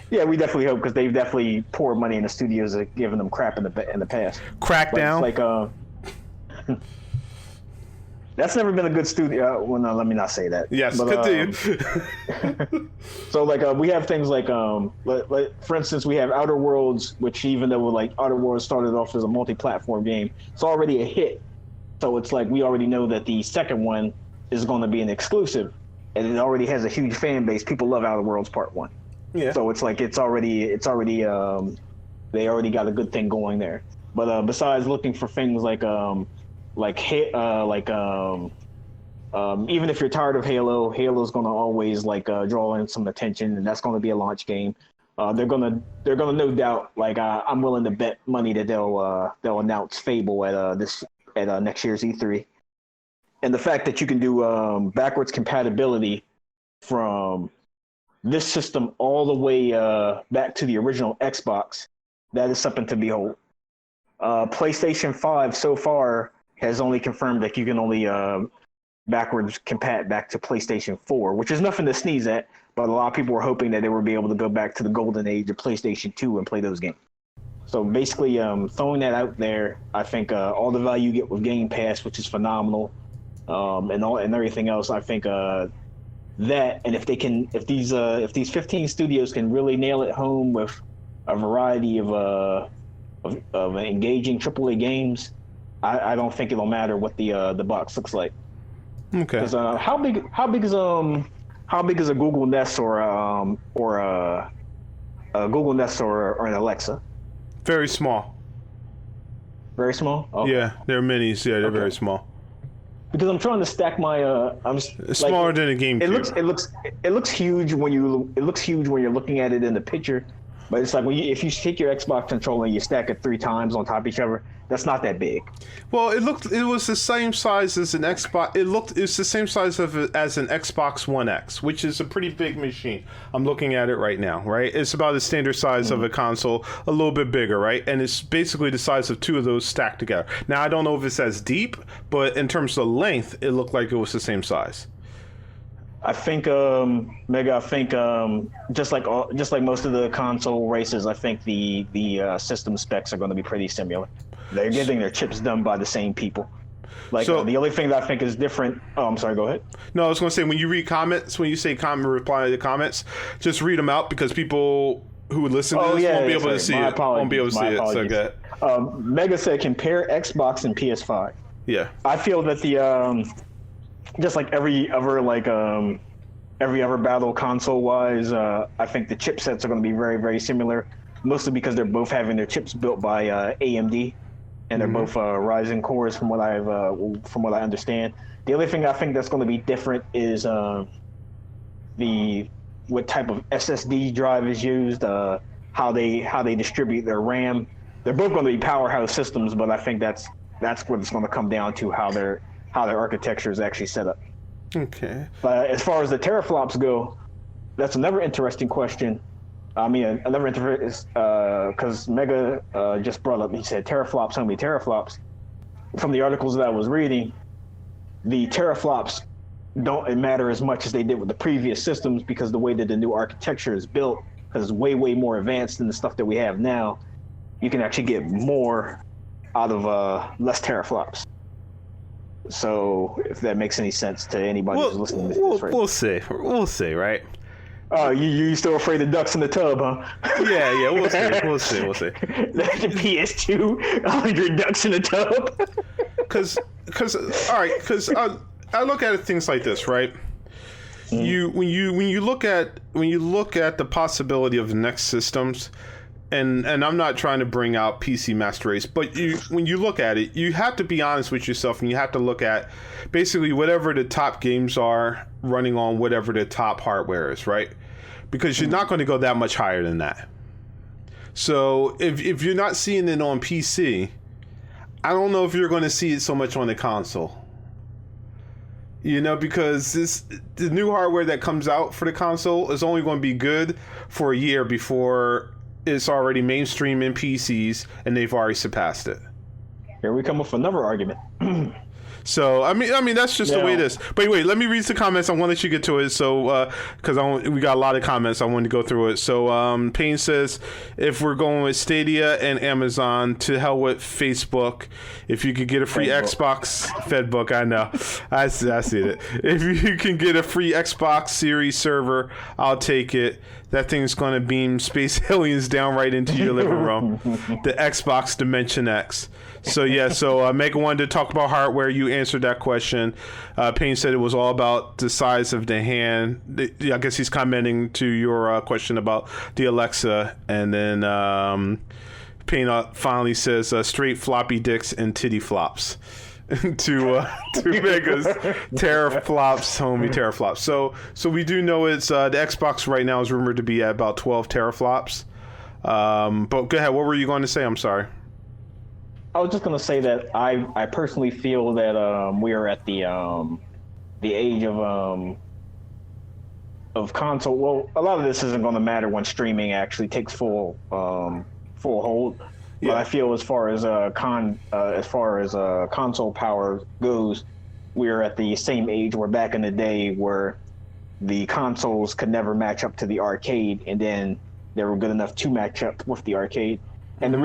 Yeah, we definitely hope, because they've definitely poured money in the studios that giving them crap in the past. Crackdown. Like that's never been a good studio. Well, no, let me not say that. Yes, but, continue. So like we have things like for instance, we have Outer Worlds, which even though like Outer Worlds started off as a multi-platform game, it's already a hit. So it's like we already know that the second one is going to be an exclusive, and it already has a huge fan base. People love Outer Worlds Part 1. Yeah. So it's like it's already they already got a good thing going there. But besides looking for things like even if you're tired of Halo's going to always draw in some attention, and that's going to be a launch game. They're gonna no doubt, I'm willing to bet money that they'll announce Fable at next year's E3. And the fact that you can do backwards compatibility from this system all the way back to the original Xbox, that is something to behold. PlayStation 5 so far has only confirmed that you can only backwards compat back to PlayStation 4, which is nothing to sneeze at, but a lot of people were hoping that they would be able to go back to the golden age of PlayStation 2 and play those games. So basically, throwing that out there, I think all the value you get with Game Pass, which is phenomenal, and everything else, I think that, and if these 15 studios can really nail it home with a variety of engaging AAA games, I don't think it'll matter what the box looks like. Okay. Because how big is a Google Nest or a Google Nest or an Alexa? Very small. Very small. Okay. Yeah, they're minis. Yeah, they're very small. Because I'm trying to stack my It's smaller than a GameCube. It looks huge when you're looking at it in the picture, but it's like if you take your Xbox controller and you stack it 3 times on top of each other, that's not that big. Well, it was the same size as an Xbox. It's the same size as an Xbox One X, which is a pretty big machine. I'm looking at it right now, right? It's about the standard size of a console, a little bit bigger, right? And it's basically the size of 2 of those stacked together. Now, I don't know if it's as deep, but in terms of length, it looked like it was the same size. I think, Mega. Just like most of the console races, I think the system specs are going to be pretty similar. They're getting their chips done by the same people. The only thing that I think is different. Oh, I'm sorry. Go ahead. No, I was going to say, when you read comments, when you say reply to the comments, just read them out, because people who would listen to this won't be able to see it. Won't be able to see it. So good. Mega said compare Xbox and PS5. Yeah. I feel that the just like every other battle console wise, I think the chipsets are going to be very, very similar, mostly because they're both having their chips built by AMD, and they're both Ryzen cores from what I understand. The only thing I think that's going to be different is what type of SSD drive is used, how they distribute their RAM. They're both going to be powerhouse systems, but I think that's what it's going to come down to, how their architecture is actually set up. Okay. But as far as the teraflops go, that's another interesting question. I mean, another interesting, because Mega just brought up, he said teraflops, how many teraflops? From the articles that I was reading, the teraflops don't matter as much as they did with the previous systems, because the way that the new architecture is built, because it's way, way more advanced than the stuff that we have now, you can actually get more out of less teraflops. So if that makes any sense to anybody who's listening to this, we'll see, right? Oh, you still afraid of ducks in the tub, huh? Yeah, we'll see. The PS2, 100 ducks in the tub. Because I look at things like this, right? When you look at the possibility of the next systems, and I'm not trying to bring out PC Master Race, but when you look at it, you have to be honest with yourself, and you have to look at basically whatever the top games are running on whatever the top hardware is, right? because you're not going to go that much higher than that. So if you're not seeing it on PC, I don't know if you're going to see it so much on the console. You know, because the new hardware that comes out for the console is only going to be good for a year before it's already mainstream in PCs and they've already surpassed it. Here we come with another argument. So I mean that's just the way it is. But wait, let me read the comments. I want to let you get to it. So because we got a lot of comments, I wanted to go through it. So Payne says, if we're going with Stadia and Amazon, to hell with Facebook. If you could get a free Xbox, Fedbook, I know, I see it. If you can get a free Xbox Series server, I'll take it. That thing's going to beam space aliens down right into your living room. The Xbox Dimension X. So yeah, so Megan wanted to talk about hardware. You answered that question. Payne said it was all about the size of the hand. I guess he's commenting to your question about the Alexa. And then Payne finally says straight floppy dicks and titty flops. to Mega's teraflops, homie, teraflops. So we do know it's the Xbox right now is rumored to be at about 12 teraflops. But go ahead. What were you going to say? I'm sorry. I was just going to say that I personally feel that we are at the age of console. Well, a lot of this isn't going to matter when streaming actually takes full hold. But I feel as far as console power goes, we're at the same age where back in the day where the consoles could never match up to the arcade, and then they were good enough to match up with the arcade. And the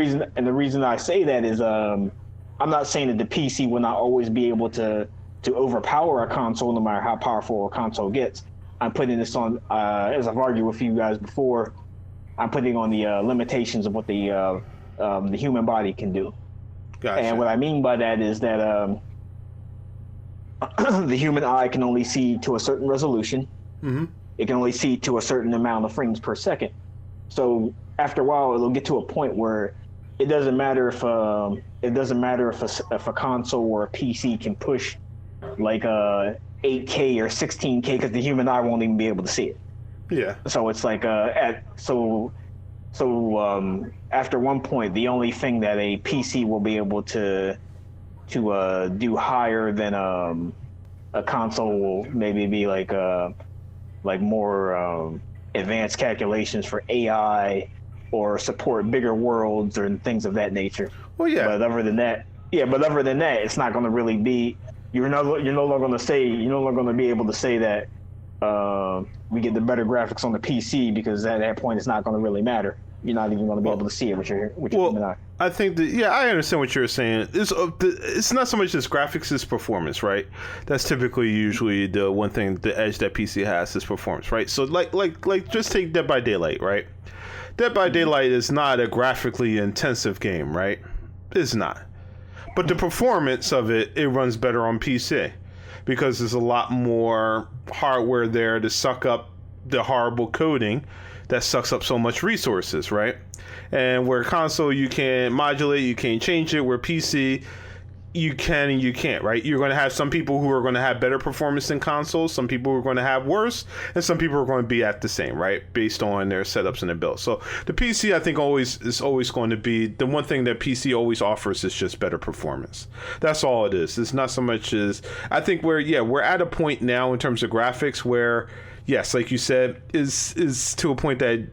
reason I say that is I'm not saying that the PC will not always be able to overpower a console no matter how powerful a console gets. I'm putting this on, as I've argued with you guys before, I'm putting on the limitations of what the human body can do. Gotcha. And what I mean by that is that the human eye can only see to a certain resolution. Mm-hmm. It can only see to a certain amount of frames per second. So after a while, it'll get to a point where it doesn't matter if a console or a PC can push like 8K or 16K, because the human eye won't even be able to see it. Yeah. So it's like after one point, the only thing that a PC will be able to do higher than a console will maybe be like more advanced calculations for AI or support bigger worlds or things of that nature. Well, yeah. But other than that, it's not going to really be. You're no longer going to be able to say that we get the better graphics on the PC, because at that point it's not going to really matter. You're not even going to be able to see it with your human eye. I think I understand what you're saying. It's not so much as graphics as performance, right? That's typically usually the one thing, the edge that PC has is performance, right? So like just take Dead by Daylight, right? Dead by Daylight is not a graphically intensive game, right? It's not. But the performance of it runs better on PC because there's a lot more hardware there to suck up the horrible coding that sucks up so much resources, right? And where console you can modulate, you can change it, where PC you can and you can't, right? You're going to have some people who are going to have better performance than consoles, some people who are going to have worse, and some people are going to be at the same, right? Based on their setups and their builds. So the PC, I think, is always going to be the one thing that PC always offers is just better performance. That's all it is. It's not so much as I think we're at a point now in terms of graphics where, yes, like you said, is to a point that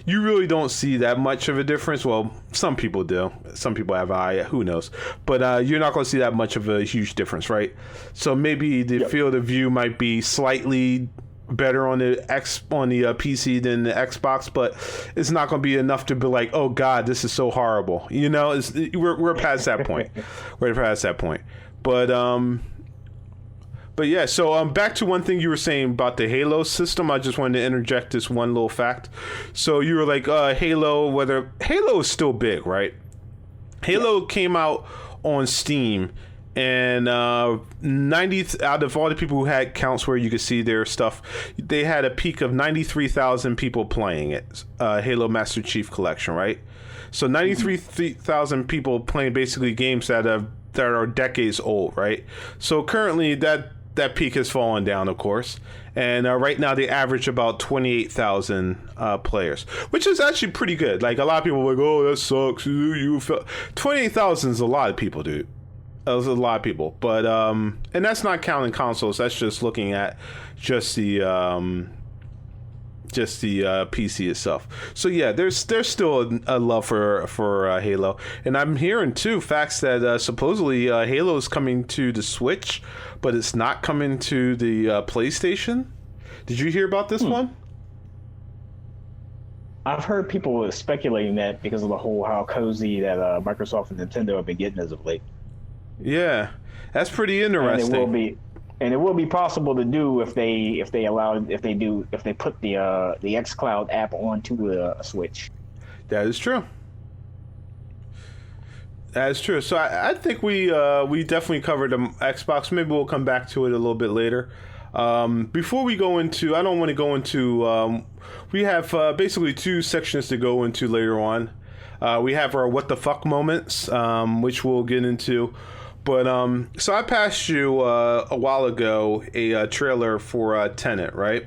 you really don't see that much of a difference. Well, some people do. Some people have eye. Who knows? But you're not going to see that much of a huge difference, right? So maybe the field of view might be slightly better on the PC than the Xbox, but it's not going to be enough to be like, oh God, this is so horrible. You know, we're past that point. We're past that point. But yeah, so back to one thing you were saying about the Halo system. I just wanted to interject this one little fact. So you were like, Halo is still big, right? Halo came out on Steam, and 90 out of all the people who had counts where you could see their stuff, they had a peak of 93,000 people playing it. Halo Master Chief Collection, right? So 93,000 people playing basically games that are decades old, right? So currently that that peak has fallen down, of course. And right now they average about 28,000 players, which is actually pretty good. Like, a lot of people are like, oh, that sucks. 28,000 is a lot of people, dude. That's a lot of people. But and that's not counting consoles. That's just looking at just the PC itself. So yeah, there's still a love for Halo, and I'm hearing too facts that supposedly Halo is coming to the Switch, but it's not coming to the PlayStation. Did you hear about this one? I've heard people speculating that because of the whole how cozy that Microsoft and Nintendo have been getting as of late. Yeah, that's pretty interesting. And it will be possible to do if they put the xCloud app onto a Switch. That is true. That is true. So I think we definitely covered the Xbox. Maybe we'll come back to it a little bit later. Before we go into, I don't want to go into. We have basically two sections to go into later on. We have our what the fuck moments, which we'll get into. But so I passed you a while ago a trailer for Tenet, right?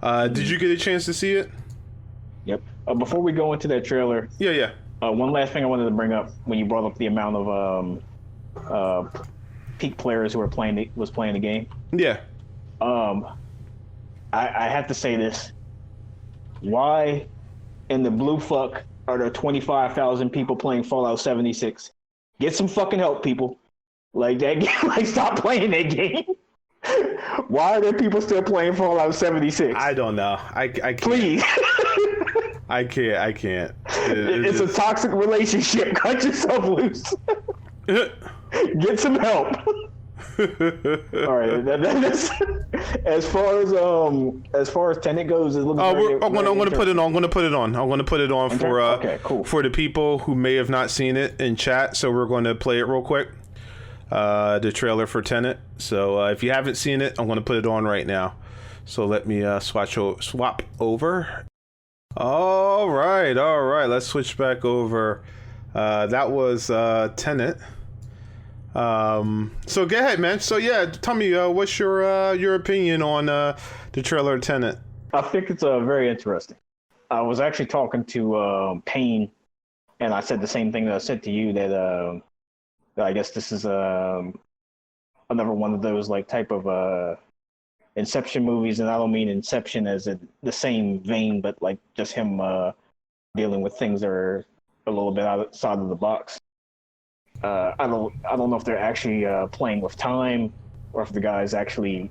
Did you get a chance to see it? Yep. Before we go into that trailer, yeah. One last thing I wanted to bring up when you brought up the amount of peak players who were playing the game. Yeah. I have to say this: why in the blue fuck are there 25,000 people playing Fallout 76? Get some fucking help, people. Like that game, like stop playing that game. Why are there people still playing Fallout 76? I don't know. I can't. Please. I can't. It's a toxic relationship. Cut yourself loose. Get some help. All right. That's, as far as Tenet goes, it looks. I'm going to put it on. I'm going to put it on for okay, cool. For the people who may have not seen it in chat. So we're going to play it real quick. The trailer for Tenet. So if you haven't seen it, I'm going to put it on right now. So let me swap over. All right. Let's switch back over. That was Tenet. So go ahead, man. So yeah, tell me what's your opinion on the trailer of Tenet? I think it's very interesting. I was actually talking to Payne, and I said the same thing that I said to you that I guess this is another one of those like type of Inception movies, and I don't mean Inception as in the same vein, but like just him dealing with things that are a little bit outside of the box. I don't know if they're actually playing with time, or if the guy's actually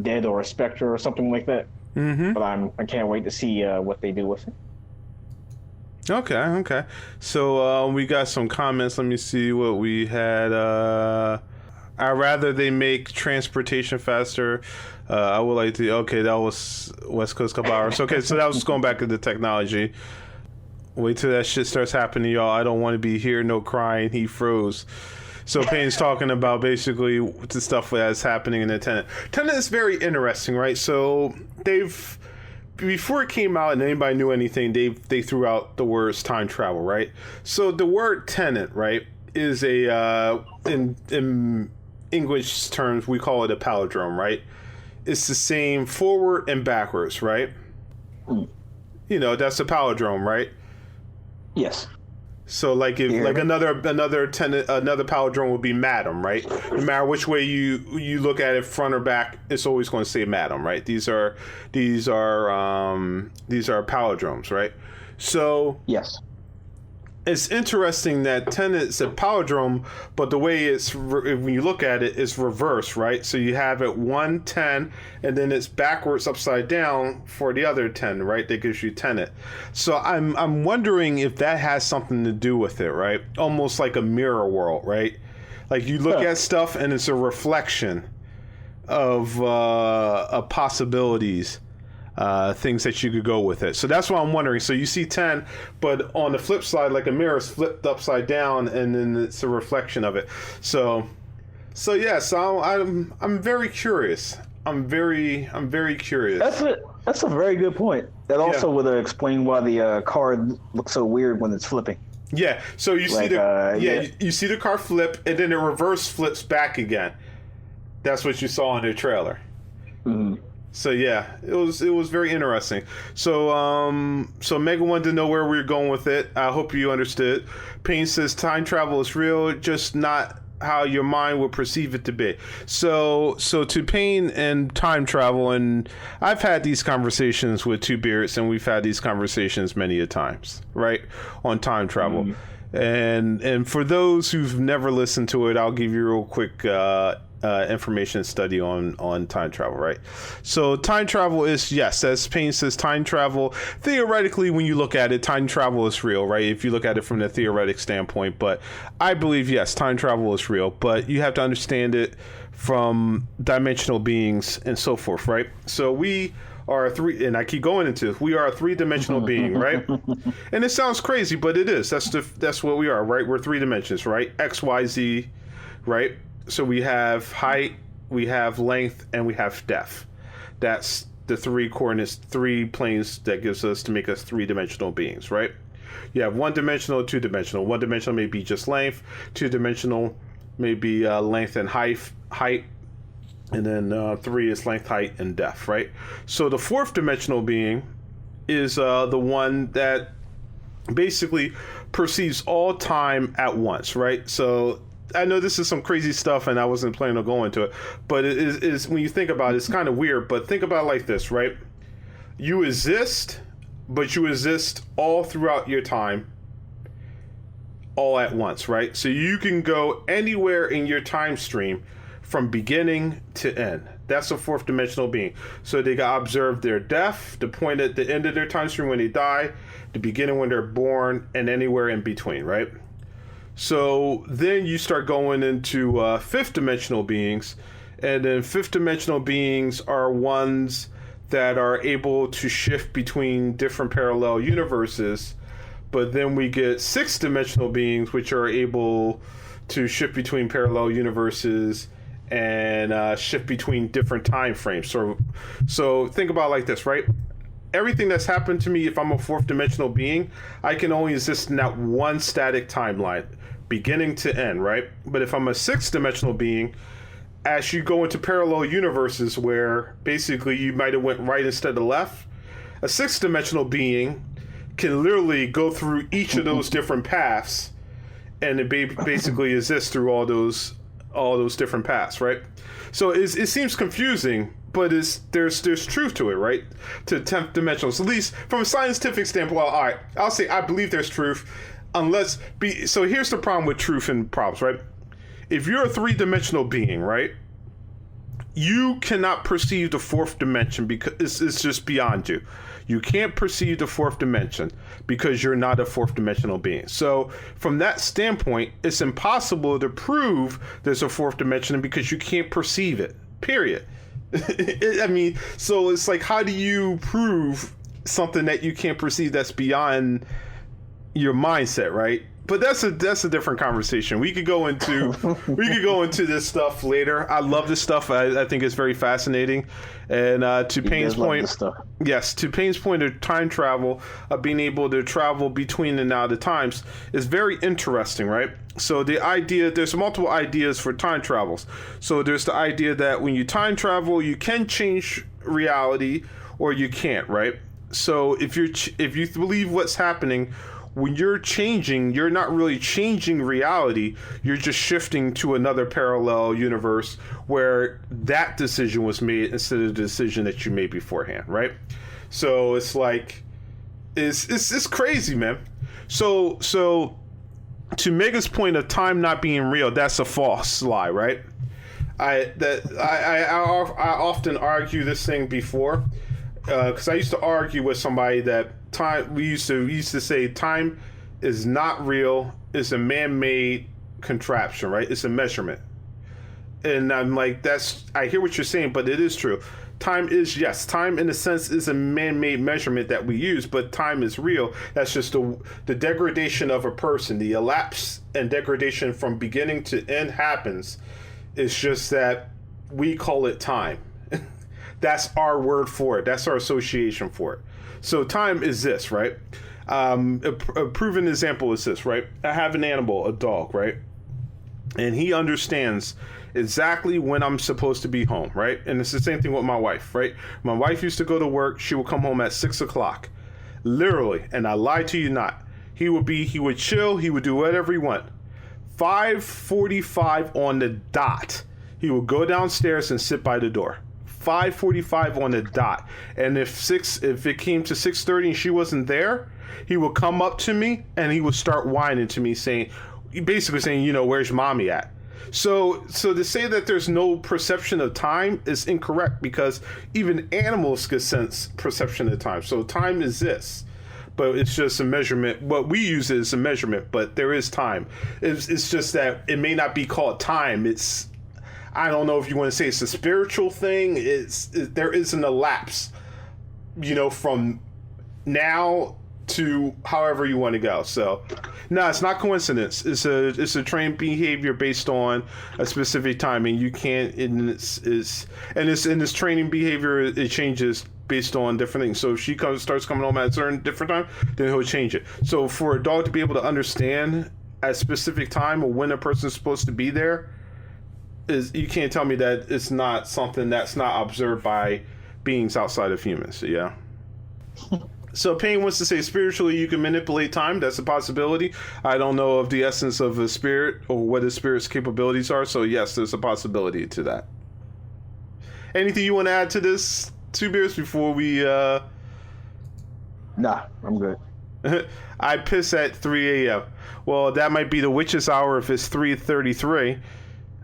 dead or a specter or something like that. Mm-hmm. But I can't wait to see what they do with it. Okay. So we got some comments. Let me see what we had. I'd rather they make transportation faster. I would like to. Okay, that was West Coast couple hours. Okay, so that was going back to the technology. Wait till that shit starts happening, y'all. I don't want to be here. No crying. He froze. So Payne's talking about basically the stuff that's happening in the Tenet. Tenet is very interesting, right? So before it came out and anybody knew anything, they threw out the words time travel, right? So the word Tenet, right, is a in English terms we call it a palindrome, right? It's the same forward and backwards, right? You know, that's a palindrome, right? Yes. So like if like another palindrome would be madam, right? No matter which way you look at it, front or back, it's always going to say madam, right? These are palindromes, right? So yes. It's interesting that Tenet's a palindrome, but the way it's when you look at it, it's reverse, right? So you have it 110, and then it's backwards upside down for the other 10, right? That gives you Tenet. So I'm wondering if that has something to do with it, right? Almost like a mirror world, right? Like you look at stuff and it's a reflection of possibilities. Things that you could go with it. So that's what I'm wondering. So you see 10, but on the flip side, like a mirror is flipped upside down, and then it's a reflection of it. So yeah. So I'm very curious. I'm very curious. That's a very good point. That also would explain why the card looks so weird when it's flipping. Yeah. So you see you see the car flip, and then it reverse flips back again. That's what you saw in the trailer. Mm-hmm. So yeah, it was very interesting. So Megan wanted to know where we were going with it. I hope you understood. Payne says time travel is real, just not how your mind would perceive it to be. So to Payne and time travel, and I've had these conversations with Two Beards, and we've had these conversations many a times, right, on time travel. Mm-hmm. And for those who've never listened to it, I'll give you a real quick information study on time travel, right? So time travel is, yes, as Payne says, time travel, theoretically, when you look at it, time travel is real, right? If you look at it from the theoretic standpoint. But I believe, yes, time travel is real, but you have to understand it from dimensional beings and so forth, right? So we are and I keep going into this, we are a three-dimensional being, right? And it sounds crazy, but it is. That's what we are, right? We're three dimensions, right? X, Y, Z, right? So we have height, we have length, and we have depth. That's the three coordinates, three planes that gives us to make us three-dimensional beings, right? You have one-dimensional, two-dimensional. One-dimensional may be just length. Two-dimensional may be length and height, and then three is length, height, and depth, right? So the fourth-dimensional being is the one that basically perceives all time at once, right? So I know this is some crazy stuff, and I wasn't planning on going into it, but it is when you think about it, it's kind of weird. But think about it like this, right? You exist, but you exist all throughout your time, all at once, right? So you can go anywhere in your time stream from beginning to end. That's a fourth dimensional being. So they got observe their death, the point at the end of their time stream when they die, the beginning when they're born, and anywhere in between, right? So then you start going into fifth dimensional beings, and then fifth dimensional beings are ones that are able to shift between different parallel universes. But then we get sixth dimensional beings, which are able to shift between parallel universes and shift between different time frames. So think about it like this, right? Everything that's happened to me, if I'm a fourth dimensional being, I can only exist in that one static timeline, beginning to end, right? But if I'm a sixth dimensional being, as you go into parallel universes where basically you might have went right instead of left, a sixth dimensional being can literally go through each of those different paths, and it basically exists through all those different paths, right? So it seems confusing, but there's truth to it, right? To 10th dimensional. So at least from a scientific standpoint, well, all right, I'll say I believe there's truth. So here's the problem with truth and problems, right? If you're a three-dimensional being, right, you cannot perceive the fourth dimension because it's just beyond you. You can't perceive the fourth dimension because you're not a fourth dimensional being. So from that standpoint, it's impossible to prove there's a fourth dimension because you can't perceive it, period. I mean, so it's like, how do you prove something that you can't perceive that's beyond your mindset, right? But that's a different conversation. We could go into this stuff later. I love this stuff. I think it's very fascinating. And to Payne's point, yes, to Payne's point of time travel, being able to travel between and out of times is very interesting, right? So the idea, there's multiple ideas for time travels. So there's the idea that when you time travel, you can change reality or you can't, right? So if you believe what's happening, when you're changing, you're not really changing reality. You're just shifting to another parallel universe where that decision was made instead of the decision that you made beforehand, right? So it's like, it's crazy, man. So to Mega's point of time not being real, that's a false lie, right? I often argue this thing before, because I used to argue with somebody that we used to say time is not real. It's a man-made contraption, right? It's a measurement. And I'm like, I hear what you're saying, but it is true. Time in a sense is a man-made measurement that we use, but time is real. That's just the degradation of a person. The elapse and degradation from beginning to end happens. It's just that we call it time. That's our word for it. That's our association for it. So time is this, right? A proven example is this, right? I have an animal, a dog, right? And he understands exactly when I'm supposed to be home, right? And it's the same thing with my wife, right? My wife used to go to work. She would come home at 6 o'clock, literally. And I lie to you not. He would chill. He would do whatever he want. 5:45 on the dot, he would go downstairs and sit by the door. 5:45 on the dot. And if it came to 6:30 and she wasn't there, he would come up to me and he would start whining to me, basically saying, where's mommy at? So to say that there's no perception of time is incorrect, because even animals can sense perception of time. So time exists, but it's just a measurement. What we use is a measurement, but there is time. It's just that it may not be called time. I don't know if you want to say it's a spiritual thing. There isn't a lapse, from now to however you want to go. So, no, it's not coincidence. It's a trained behavior based on a specific time, and you can't. And this training behavior, it changes based on different things. So if she starts coming home at a certain different time, then he'll change it. So for a dog to be able to understand at a specific time or when a person's supposed to be there, you can't tell me that it's not something that's not observed by beings outside of humans. Yeah. So Payne wants to say spiritually you can manipulate time. That's a possibility. I don't know of the essence of a spirit or what a spirit's capabilities are. So yes, there's a possibility to that. Anything you want to add to this, Two Beers, before we... Nah, I'm good. I piss at 3 a.m. Well, that might be the witch's hour if it's 3:33.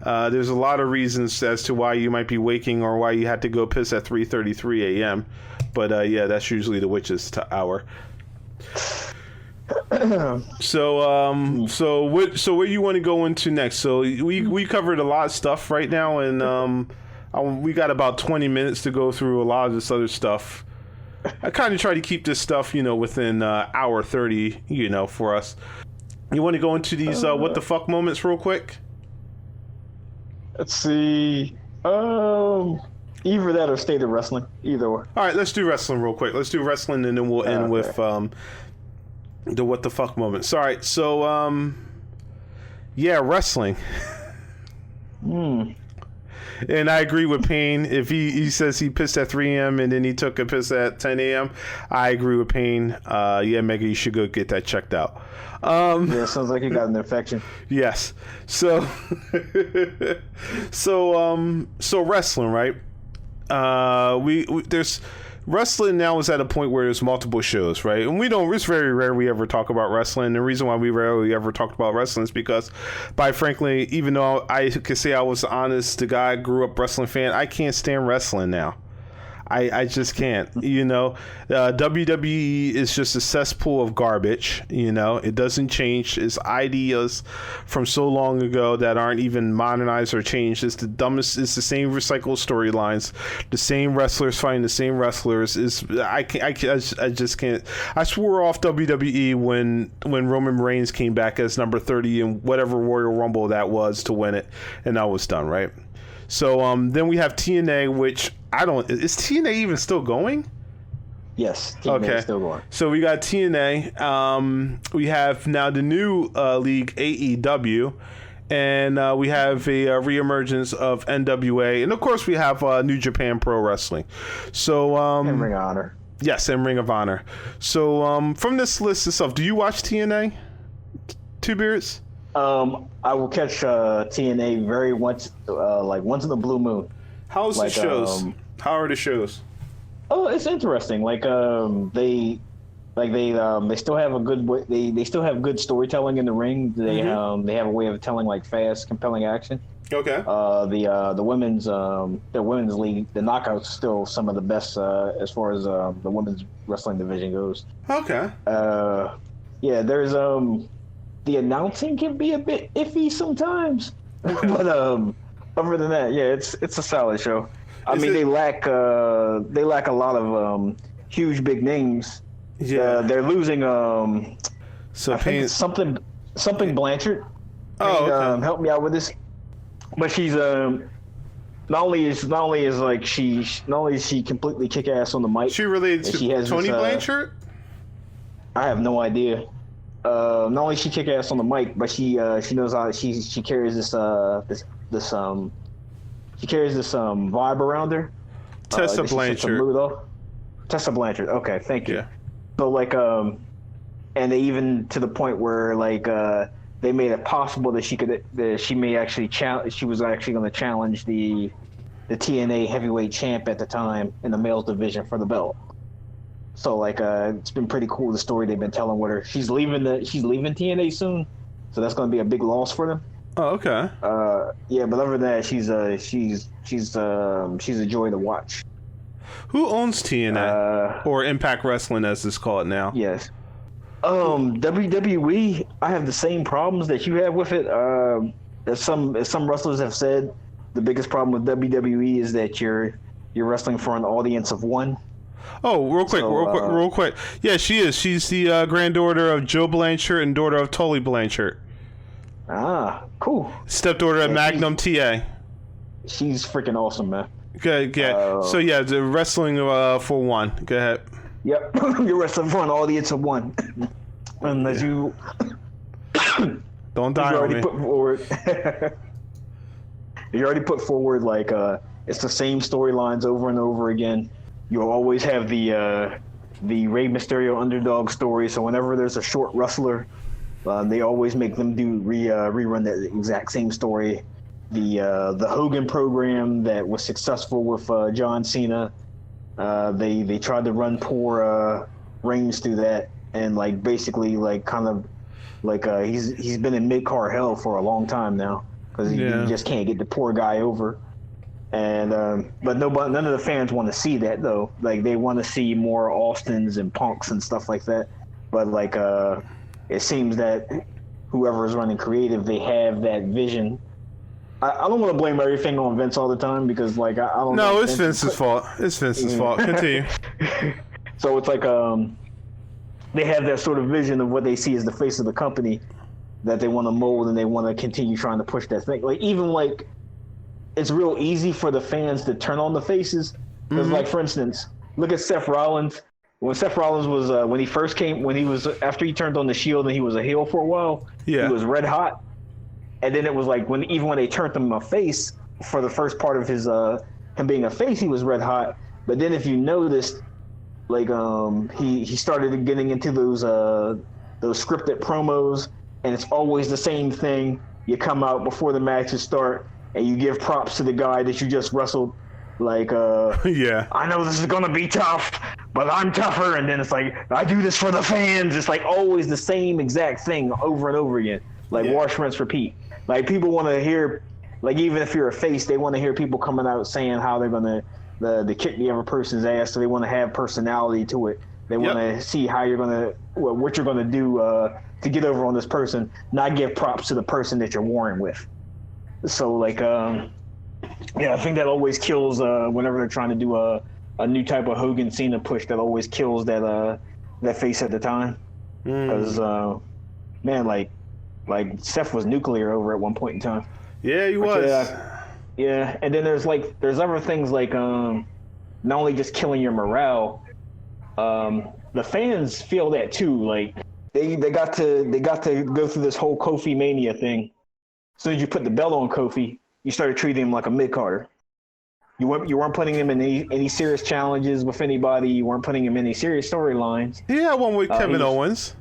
There's a lot of reasons as to why you might be waking or why you had to go piss at 3:33 a.m. But yeah, that's usually the witch's hour. So where you want to go into next? So we covered a lot of stuff right now, and we got about 20 minutes to go through a lot of this other stuff. I kind of try to keep this stuff, within hour 30, for us. You want to go into these what the fuck moments real quick? Let's see. Either that or State of Wrestling. Either or. All right, let's do wrestling real quick. Let's do wrestling, and then we'll end with the what the fuck moments. All right, so yeah, wrestling. And I agree with Payne. If he says he pissed at 3 a.m. and then he took a piss at 10 a.m., I agree with Payne. Yeah, Mega, you should go get that checked out. Yeah, sounds like you got an infection. Yes. So, so wrestling, right? There's wrestling now is at a point where there's multiple shows, right? And it's very rare we ever talk about wrestling. The reason why we rarely ever talked about wrestling is because, frankly, even though I could say I was honest to God, grew up wrestling fan, I can't stand wrestling now. I just can't, WWE is just a cesspool of garbage, it doesn't change. It's ideas from so long ago that aren't even modernized or changed. It's the dumbest, it's the same recycled storylines, the same wrestlers fighting the same wrestlers. I just can't. I swore off WWE when Roman Reigns came back as number 30 in whatever Royal Rumble that was to win it, and I was done, right? So then we have TNA, which is TNA even still going? Yes, TNA is still going. So we got TNA. We have now the new league, AEW, and we have a reemergence of NWA, and of course we have New Japan Pro Wrestling. So and Ring of Honor. Yes, and Ring of Honor. So from this list itself, do you watch TNA? Two Beards? I will catch TNA once in the blue moon. How's the shows? How are the shows? Oh, it's interesting. They still have a good way. They still have good storytelling in the ring. They have a way of telling fast, compelling action. Okay. The women's league, the Knockouts, still some of the best as far as the women's wrestling division goes. Okay. Yeah, there's the announcing can be a bit iffy sometimes, but other than that, yeah, it's a solid show. They lack a lot of huge big names. Yeah, they're losing. I think it's something Blanchard. Oh, okay. Help me out with this. But she's not only is she completely kick ass on the mic. She related to Tony Blanchard? I have no idea. Not only she kick ass on the mic, but she knows how she carries this She carries this vibe around her. Tessa Blanchard. Tessa Blanchard. Okay, thank you. Yeah. So like and they even to the point where like they made it possible that she may actually she was actually going to challenge the TNA heavyweight champ at the time in the males division for the belt. So like it's been pretty cool, the story they've been telling with her. She's leaving TNA soon, so that's going to be a big loss for them. Oh, okay. Yeah, but other than that, she's a joy to watch. Who owns TNA or Impact Wrestling as it's called now? Yes. WWE, I have the same problems that you have with it. As some wrestlers have said, the biggest problem with WWE is that you're wrestling for an audience of one. Oh, real quick. Yeah, she is. She's the granddaughter of Joe Blanchard and daughter of Tully Blanchard. Ah, cool. Stepdaughter of Magnum TA. She's freaking awesome, man. Good. So yeah, the wrestling for one. Go ahead. Yep, you're wrestling for an audience of one. Unless you don't die on me. Put forward. You already put forward like it's the same storylines over and over again. You'll always have the Rey Mysterio underdog story. So whenever there's a short wrestler, they always make them do rerun that exact same story. The Hogan program that was successful with John Cena. They tried to run poor Reigns through that, and like basically like kind of like he's been in mid-car hell for a long time now because he just can't get the poor guy over. And but none of the fans want to see that though. Like they want to see more Austins and Punks and stuff like that. But like it seems that whoever is running creative, they have that vision. I don't want to blame everything on Vince all the time because, like, I don't know. No, it's Vince's fault. It's Vince's fault. Continue. So it's like they have that sort of vision of what they see as the face of the company that they want to mold and they want to continue trying to push that thing. Like, even, like, it's real easy for the fans to turn on the faces. Because, like, for instance, look at Seth Rollins. When Seth Rollins was, when he first came, after he turned on the Shield and he was a heel for a while, he was red hot. And then it was like when they turned him a face for the first part of his him being a face, he was red hot. But then if you noticed, like he started getting into those scripted promos, and it's always the same thing. You come out before the matches start, and you give props to the guy that you just wrestled. Like I know this is gonna be tough, but I'm tougher. And then it's like I do this for the fans. It's like always the same exact thing over and over again. Like wash, rinse, repeat. Like people want to hear, like even if you're a face, they want to hear people coming out saying how they're gonna the kick the other person's ass. So they want to have personality to it. They want to see how you're gonna what you're gonna do to get over on this person, not give props to the person that you're warring with. So like I think that always kills whenever they're trying to do a new type of Hogan Cena push. That always kills that face at the time because man, like Seth was nuclear over at one point in time. Yeah, he was. Yeah, and then there's other things like not only just killing your morale, the fans feel that too. Like they got to go through this whole Kofi Mania thing. As soon as you put the belt on Kofi, you started treating him like a mid-carder. You weren't putting him in any serious challenges with anybody. You weren't putting him in any serious storylines. He had one with Kevin Owens.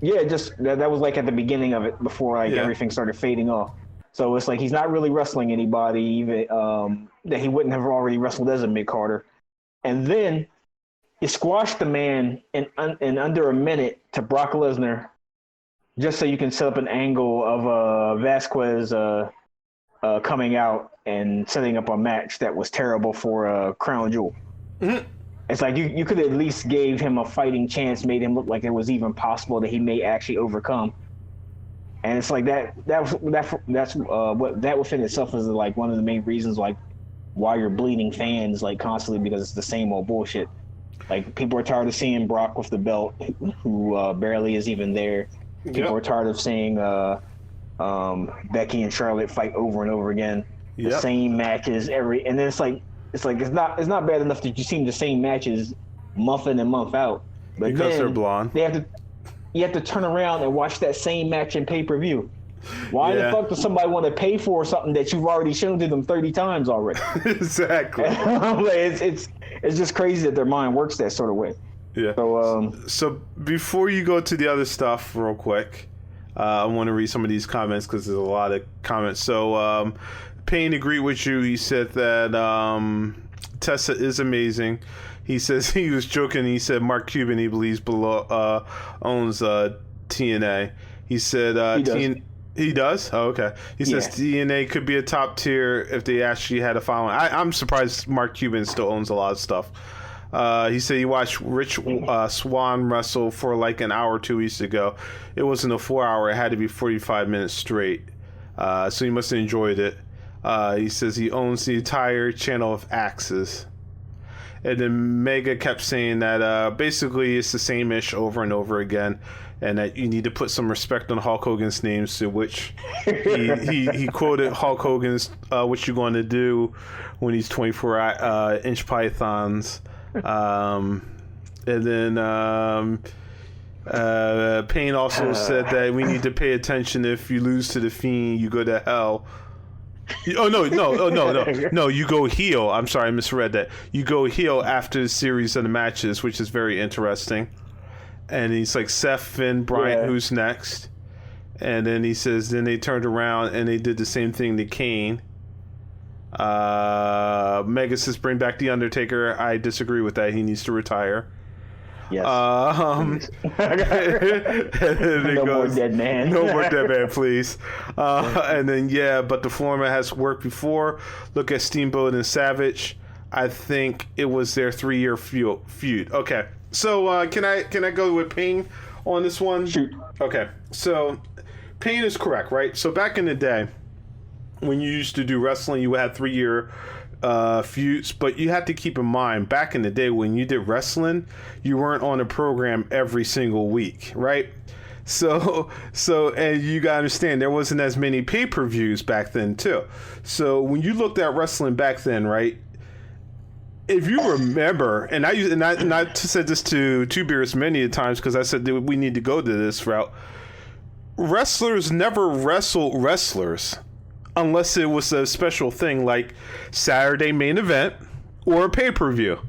Yeah, just that was like at the beginning of it before everything started fading off. So it's like he's not really wrestling anybody even that he wouldn't have already wrestled as a mid-carder. And then you squashed the man in under a minute to Brock Lesnar just so you can set up an angle of Vasquez coming out and setting up a match that was terrible for Crown Jewel. Mm-hmm. It's like you could at least gave him a fighting chance, made him look like it was even possible that he may actually overcome. And it's like that within itself is like one of the main reasons like why you're bleeding fans like constantly, because it's the same old bullshit. Like people are tired of seeing Brock with the belt, who barely is even there. People are tired of seeing Becky and Charlotte fight over and over again, the same matches and then it's not bad enough that you've seen the same matches month in and month out, but because they're blonde. You have to turn around and watch that same match in pay-per-view. Why the fuck does somebody want to pay for something that you've already shown to them 30 times already? Exactly. It's just crazy that their mind works that sort of way. Yeah. So before you go to the other stuff real quick, I want to read some of these comments because there's a lot of comments. So Payne agreed with you. He said that Tessa is amazing. He says he was joking. He said Mark Cuban, he believes, owns TNA. He said he does? Oh, okay. He says TNA could be a top tier if they actually had a following. I'm surprised Mark Cuban still owns a lot of stuff. He said he watched Rich Swann wrestle for like an hour 2 weeks ago. It wasn't a 4 hour. It had to be 45 minutes straight. So he must have enjoyed it. He says he owns the entire channel of Axis. And then Mega kept saying that basically it's the same-ish over and over again, and that you need to put some respect on Hulk Hogan's name, to which he quoted Hulk Hogan's what you going to do when he's 24-inch pythons. And then Payne also said that we need to pay attention. If you lose to the Fiend, you go to hell. No, you go heel. I'm sorry, I misread that. You go heel after the series of the matches, which is very interesting. And he's like, Seth, Finn, Bryan, who's next? And then he says, then they turned around and they did the same thing to Kane. Mega says, bring back The Undertaker. I disagree with that. He needs to retire. Yes. No more dead man. No more dead man, please. And then, but the format has worked before. Look at Steamboat and Savage. I think it was their 3-year feud. Okay. So can I go with Payne on this one? Shoot. Okay. So Payne is correct, right? So back in the day, when you used to do wrestling, you had 3-year feuds, but you have to keep in mind, back in the day when you did wrestling, you weren't on a program every single week, right? So and you gotta understand, there wasn't as many pay-per-views back then too. So when you looked at wrestling back then, right, if you remember, and I said this to Two Beers many times because I said that we need to go to this route. Wrestlers never wrestled wrestlers unless it was a special thing like Saturday main event or a pay-per-view.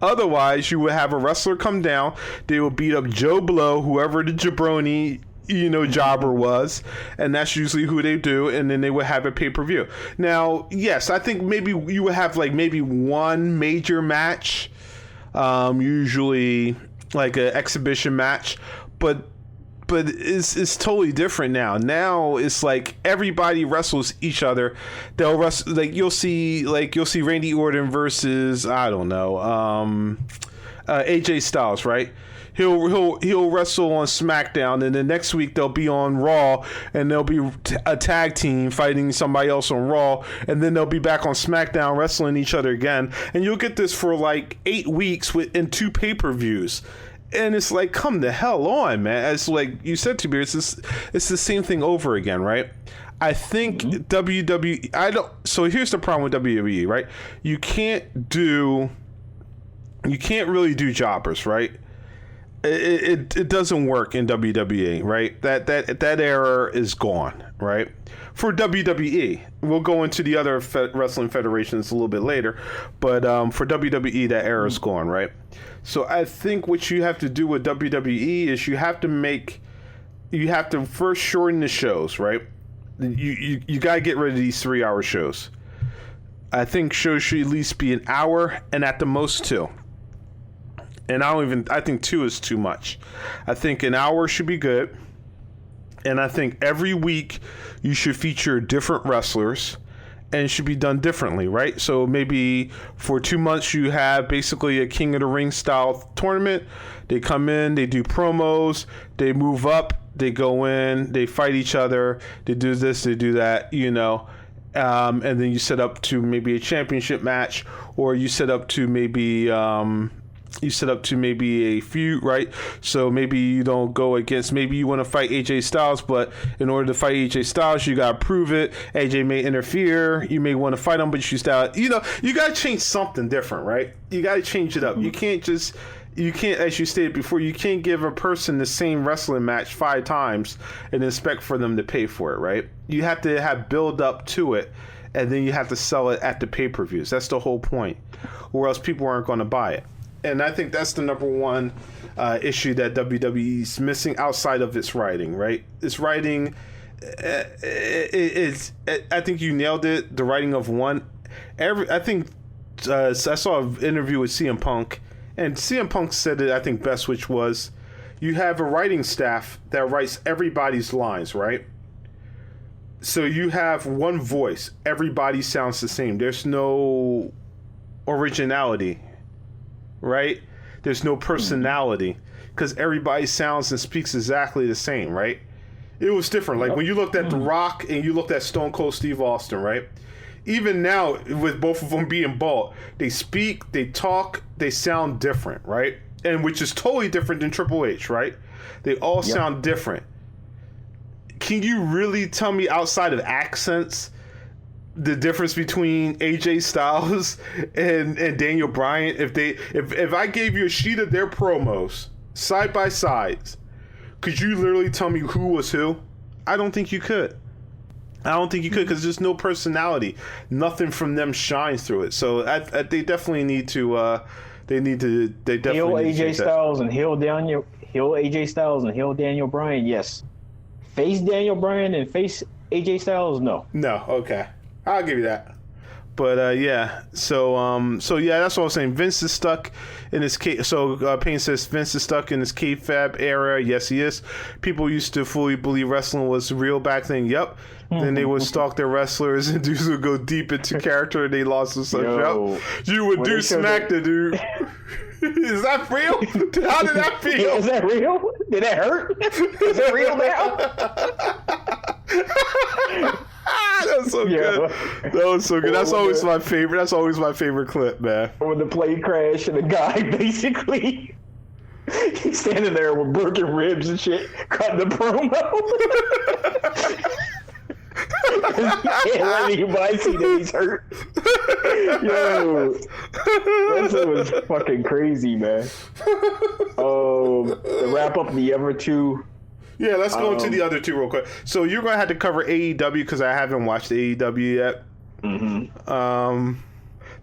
Otherwise, you would have a wrestler come down, they would beat up Joe Blow, whoever the jabroni, jobber was, and that's usually who they do, and then they would have a pay-per-view. Now, yes, I think maybe you would have like maybe one major match, usually like an exhibition match, but it's totally different now. Now it's like everybody wrestles each other. They'll wrestle, like you'll see Randy Orton versus AJ Styles, right? He'll wrestle on SmackDown, and then next week they'll be on Raw, and they'll be a tag team fighting somebody else on Raw, and then they'll be back on SmackDown wrestling each other again, and you'll get this for like 8 weeks in 2 pay-per-views. And it's like, come the hell on, man. It's like you said to me, it's the same thing over again, right? I think WWE. So here's the problem with WWE, right? You can't really do jobbers, right? It doesn't work in WWE, right? That era is gone, right? For WWE, we'll go into the other wrestling federations a little bit later, but for WWE, that era is gone, right? So I think what you have to do with WWE is you have to first shorten the shows, right? You gotta get rid of these 3-hour shows. I think shows should at least be an hour, and at the most 2. And I think 2 is too much. I think an hour should be good. And I think every week you should feature different wrestlers, and it should be done differently, right? So maybe for 2 months you have basically a King of the Ring style tournament. They come in, they do promos, they move up, they go in, they fight each other, they do this, they do that, and then you set up to maybe a championship match, or you set up to maybe a feud, right? So maybe you don't go against, maybe you want to fight AJ Styles, but in order to fight AJ Styles, you got to prove it. AJ may interfere. You may want to fight him, but you got to change something different, right? You got to change it up. You can't just, you can't, as you stated before, you can't give a person the same wrestling match 5 times and expect for them to pay for it, right? You have to have build up to it, and then you have to sell it at the pay-per-views. That's the whole point, or else people aren't going to buy it. And I think that's the number one issue that WWE's missing outside of its writing, right? Its writing, I think you nailed it. The writing of one. I saw an interview with CM Punk, and CM Punk said it, I think, best, which was, you have a writing staff that writes everybody's lines, right? So you have one voice. Everybody sounds the same. There's no originality, right? There's no personality because everybody sounds and speaks exactly the same, right? It was different. Like when you looked at The Rock and you looked at Stone Cold Steve Austin, right? Even now, with both of them being bald, they speak, they talk, they sound different, right? And which is totally different than Triple H, right? They all sound different. Can you really tell me outside of accents the difference between AJ Styles and Daniel Bryan? If I gave you a sheet of their promos side by side, could you literally tell me who was who? I don't think you could. I don't think you could because there's no personality. Nothing from them shines through it. So they definitely need to. They definitely heel need to AJ Styles and heel AJ Styles and heel Daniel Bryan. Yes. Face Daniel Bryan and face AJ Styles. No. No. Okay. I'll give you that. But yeah, so yeah, that's what I was saying. Vince is stuck in his Payne says Vince is stuck in his kayfabe era. Yes, he is. People used to fully believe wrestling was real back then. Yep. Then they would stalk their wrestlers and dudes would go deep into character and they lost to such. Yep. You would do smack the dude. Is that real? How did that feel? Is that real? Did that hurt? Is it real now? That was so good. That was so good. That's always my favorite. That's always my favorite clip, man. When the plane crashed and the guy basically he's standing there with broken ribs and shit, cutting the promo. He can't let anybody see that he's hurt. Yo, that was fucking crazy, man. To wrap up the other two. Yeah, let's go into the other two real quick. So you're going to have to cover AEW because I haven't watched AEW yet. Mm-hmm.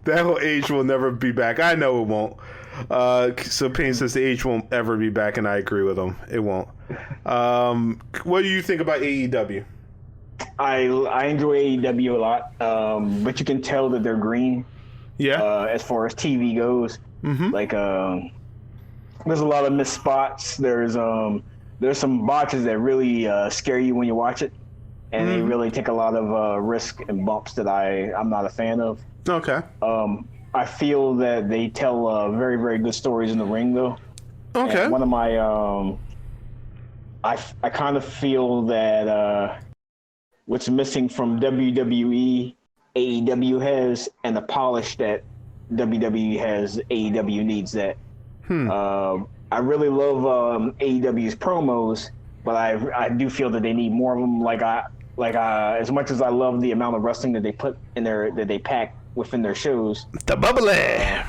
That whole age will never be back. I know it won't. So Payne says the age won't ever be back, and I agree with him. It won't. What do you think about AEW? I enjoy AEW a lot, but you can tell that they're green. Yeah. As far as TV goes, like there's a lot of missed spots. There's some botches that really scare you when you watch it, and they really take a lot of risk and bumps that I'm not a fan of. Okay. I feel that they tell very, very good stories in the ring, though. Okay. And one of my, I kind of feel that what's missing from WWE, AEW has, and the polish that WWE has, AEW needs that. I really love AEW's promos, but I do feel that they need more of them. As much as I love the amount of wrestling that they put in that they pack within their shows. The bubbly. Yeah.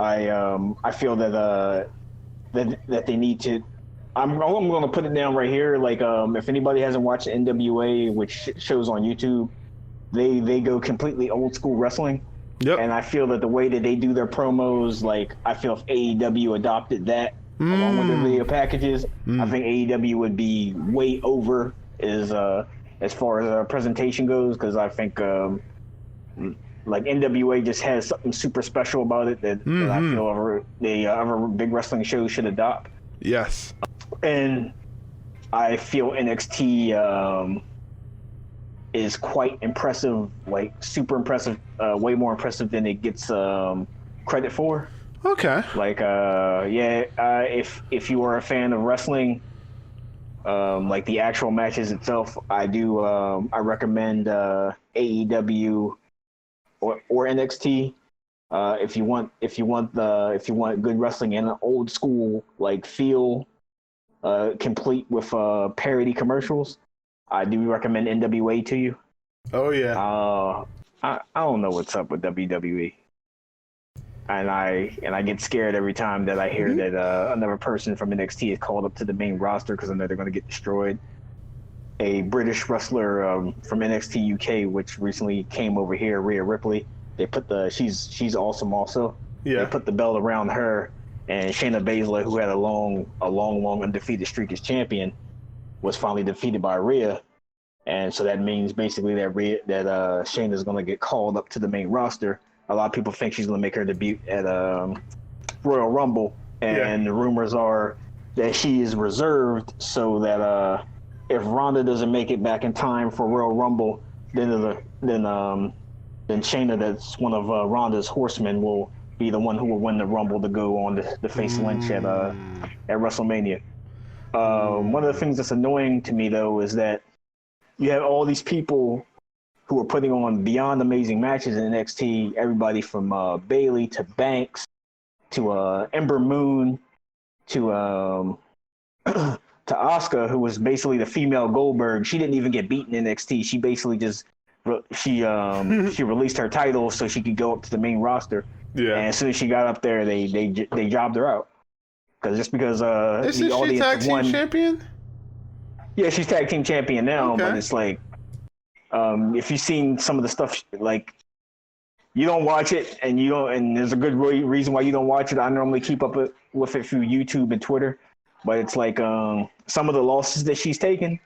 I feel that that they need to. I'm going to put it down right here. Like if anybody hasn't watched NWA, which shows on YouTube, they go completely old school wrestling. Yep. And I feel that the way that they do their promos, like I feel if AEW adopted that along with their video packages, I think AEW would be way over as far as presentation goes, because I think like NWA just has something super special about it that I feel other big wrestling shows should adopt. Yes. And I feel NXT is quite impressive, like super impressive, way more impressive than it gets credit for. Okay. Like, if you are a fan of wrestling, like the actual matches itself, I recommend AEW or NXT. If you want good wrestling and an old school like feel, complete with parody commercials, I do recommend NWA to you. Oh yeah. I don't know what's up with WWE. I get scared every time that I hear that another person from NXT is called up to the main roster because I know they're going to get destroyed. A British wrestler from NXT UK, which recently came over here, Rhea Ripley. They put she's awesome also. Yeah. They put the belt around her, and Shayna Baszler, who had a long undefeated streak as champion, was finally defeated by Rhea. And so that means basically that Shayna's going to get called up to the main roster. A lot of people think she's going to make her debut at Royal Rumble, and the rumors are that she is reserved so that if Ronda doesn't make it back in time for Royal Rumble, then Shayna, that's one of Ronda's horsemen, will be the one who will win the Rumble to go on to face Lynch at WrestleMania. One of the things that's annoying to me though is that you have all these people who are putting on beyond amazing matches in NXT. Everybody from Bayley to Banks to Ember Moon to to Asuka, who was basically the female Goldberg. She didn't even get beaten in NXT. She basically just she released her title so she could go up to the main roster. Yeah. And as soon as she got up there, they jobbed her out. Just because Isn't the she tag audience team champion? Yeah, she's tag team champion now, Okay. but it's like if you've seen some of the stuff, like you don't watch it, and you don't, and there's a good reason why you don't watch it. I normally keep up with it through YouTube and Twitter. But it's like some of the losses that she's taken,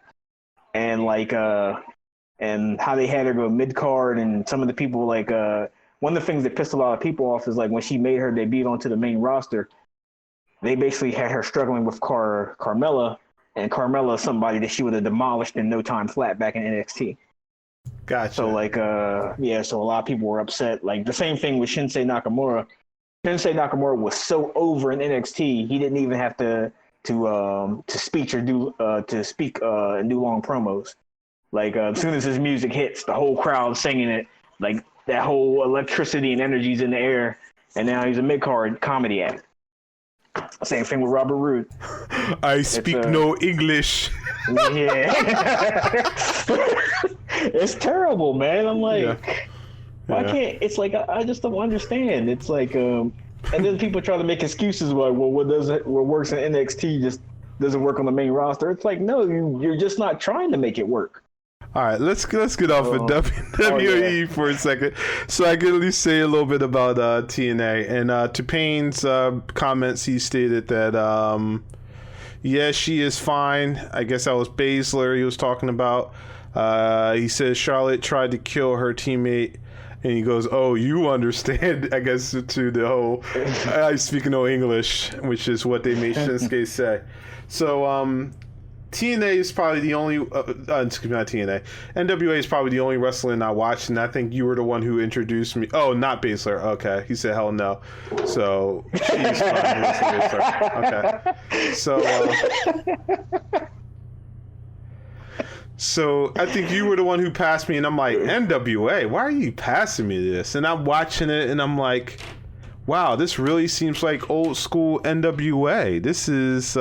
and like and how they had her go mid card, and some of the people like one of the things that pissed a lot of people off is like when she made her debut onto the main roster, they basically had her struggling with Carmella, and Carmella is somebody that she would have demolished in no time flat back in NXT. Gotcha. So like so a lot of people were upset. Like the same thing with Shinsuke Nakamura. Shinsuke Nakamura was so over in NXT, he didn't even have to speak and do long promos. Like as soon as his music hits, the whole crowd singing it, like that whole electricity and energy's in the air. And now he's a mid-card comedy act. Same thing with Robert Roode. I speak no English. Yeah, it's terrible, man. I'm like, why can't? It's like I just don't understand. It's like and then people try to make excuses like, well, what works in NXT just doesn't work on the main roster. It's like, no, you're just not trying to make it work. All right, let's get off of WWE for a second, so I can at least say a little bit about TNA. And to Payne's comments, he stated that she is fine. I guess that was Baszler he was talking about. He says Charlotte tried to kill her teammate. And he goes, oh, you understand, I guess, to the whole, I speak no English, which is what they made Shinsuke say. So, TNA is probably the only, excuse me, not TNA, NWA is probably the only wrestling I watched, and I think you were the one who introduced me. Oh, not Baszler. Okay. He said, hell no. So, she's fine. Okay. So I think you were the one who passed me, and I'm like, NWA, why are you passing me this? And I'm watching it, and I'm like, wow, this really seems like old school NWA. This is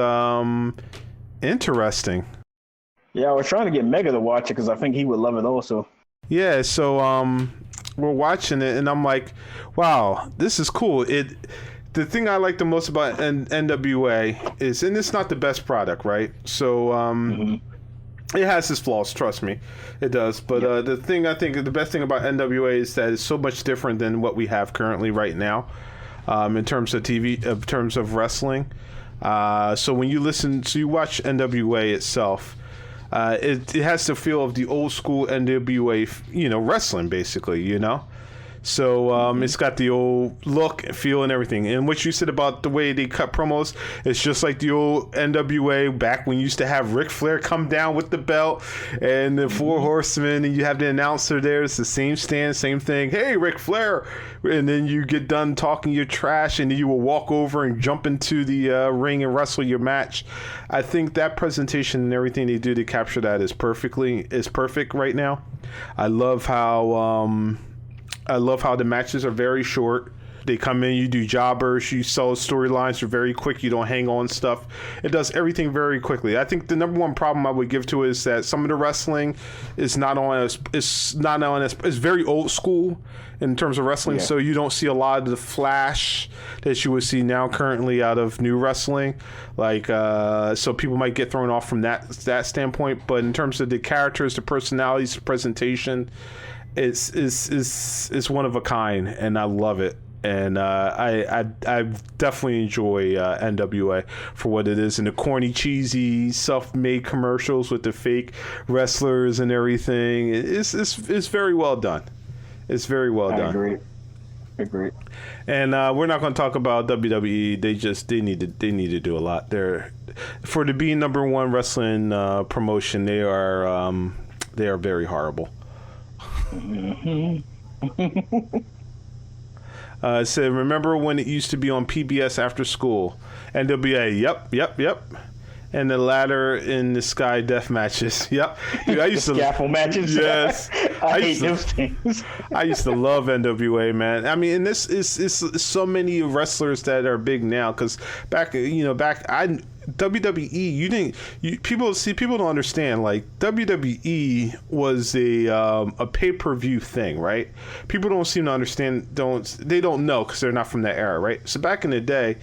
interesting. Yeah, I was trying to get Mega to watch it because I think he would love it also. Yeah, so we're watching it, and I'm like, wow, this is cool. The thing I like the most about NWA is, and it's not the best product, right? So it has its flaws, trust me, it does. But the thing I think the best thing about NWA is that it's so much different than what we have currently right now, in terms of TV, in terms of wrestling. So when you you watch NWA itself, it has the feel of the old school NWA, wrestling basically, So it's got the old look, feel, and everything. And what you said about the way they cut promos, it's just like the old NWA back when you used to have Ric Flair come down with the belt and the Four Horsemen, and you have the announcer there. It's the same stand, same thing. Hey, Ric Flair. And then you get done talking your trash, and then you will walk over and jump into the ring and wrestle your match. I think that presentation and everything they do to capture that is perfect right now. I love how the matches are very short. They come in, you do jobbers, you sell storylines, you're very quick, you don't hang on stuff. It does everything very quickly. I think the number one problem I would give to it is that some of the wrestling is very old school in terms of wrestling, so you don't see a lot of the flash that you would see now currently out of new wrestling. Like, so people might get thrown off from that standpoint. But in terms of the characters, the personalities, the presentation, it's one of a kind, and I love it. And I definitely enjoy NWA for what it is, and the corny, cheesy, self-made commercials with the fake wrestlers and everything. It's very well done. It's very well done. Agree. And we're not going to talk about WWE. They need to do a lot. For to be number one wrestling promotion, they are very horrible. It said, remember when it used to be on PBS after school? NWA, yep. And the ladder in the sky death matches. Yep. Dude, I used to scaffold matches. Yes. I hate those things. I used to love NWA, man. I mean, and this is so many wrestlers that are big now. Because WWE, people don't understand. Like, WWE was a pay-per-view thing, right? People don't seem to understand. They don't know because they're not from that era, right? So back in the day,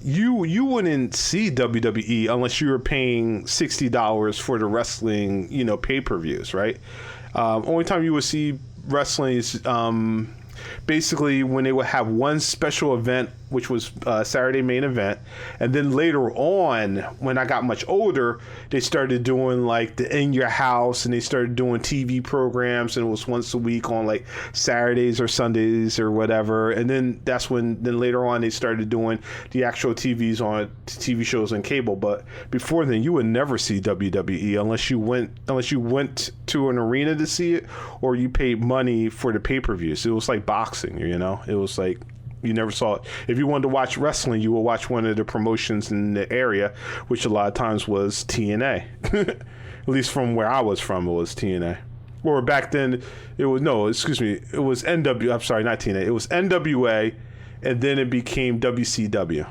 you wouldn't see WWE unless you were paying $60 for the wrestling, pay-per-views, right? Only time you would see wrestling is basically when they would have one special event, which was Saturday main event, and then later on, when I got much older, they started doing like the In Your House, and they started doing TV programs, and it was once a week on like Saturdays or Sundays or whatever. And then that's when later on they started doing the actual TV shows on cable. But before then, you would never see WWE unless you went to an arena to see it, or you paid money for the pay-per-views. It was like boxing, it was like, you never saw it. If you wanted to watch wrestling, you would watch one of the promotions in the area, which a lot of times was TNA. At least from where I was from, it was TNA. Or back then, it was NW. I'm sorry, not TNA. It was NWA, and then it became WCW.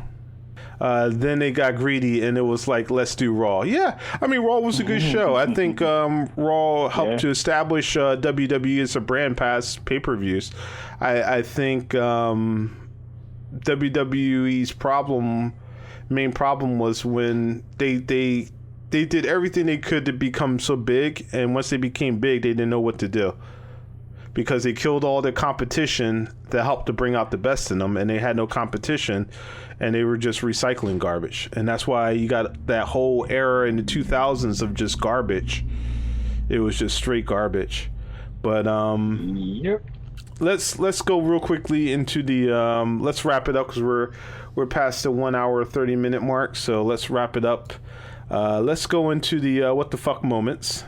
Then they got greedy, and it was like, let's do Raw. Yeah, I mean, Raw was a good show. I think Raw helped to establish WWE as a brand past pay-per-views. I think WWE's main problem was when they did everything they could to become so big, and once they became big, they didn't know what to do. Because they killed all the competition that helped to bring out the best in them, and they had no competition, and they were just recycling garbage. And that's why you got that whole era in the 2000s of just garbage. It was just straight garbage. But Yep. Let's go real quickly into the let's wrap it up, because we're past the 1 hour 30-minute mark. So let's wrap it up. Let's go into the what the fuck moments.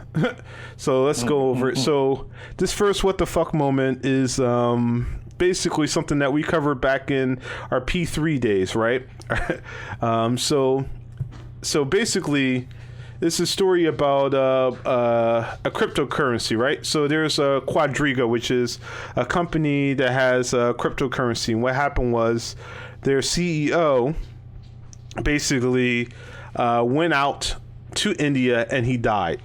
So let's go over it. So this first what the fuck moment is basically something that we covered back in our P3 days, right? So basically, this is a story about a cryptocurrency, right? So there's Quadriga, which is a company that has cryptocurrency. And what happened was their CEO basically went out to India and he died.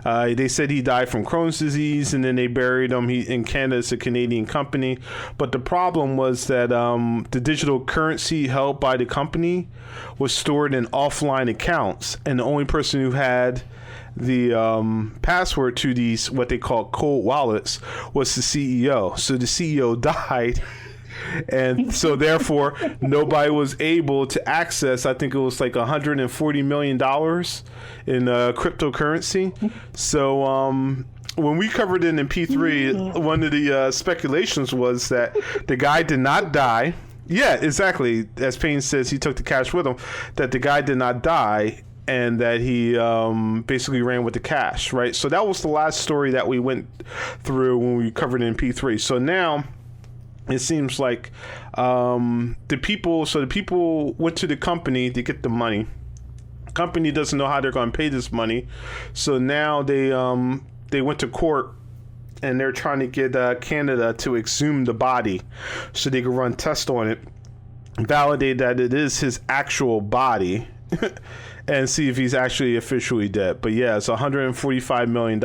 They said he died from Crohn's disease, and then they buried him. In Canada, it's a Canadian company. But the problem was that the digital currency held by the company was stored in offline accounts, and the only person who had the password to these, what they call cold wallets, was the CEO. So the CEO died. And so therefore nobody was able to access, I think it was like $140 million in cryptocurrency. So when we covered it in P3, one of the speculations was that the guy did not die. Yeah, exactly. As Payne says, he took the cash with him, that the guy did not die, and that he basically ran with the cash, right? So that was the last story that we went through when we covered it in P3. So now it seems like the people went to the company to get the money. The company doesn't know how they're going to pay this money, so now they went to court, and they're trying to get Canada to exhume the body so they can run tests on it, validate that it is his actual body, and see if he's actually officially dead. But yeah, it's $145 million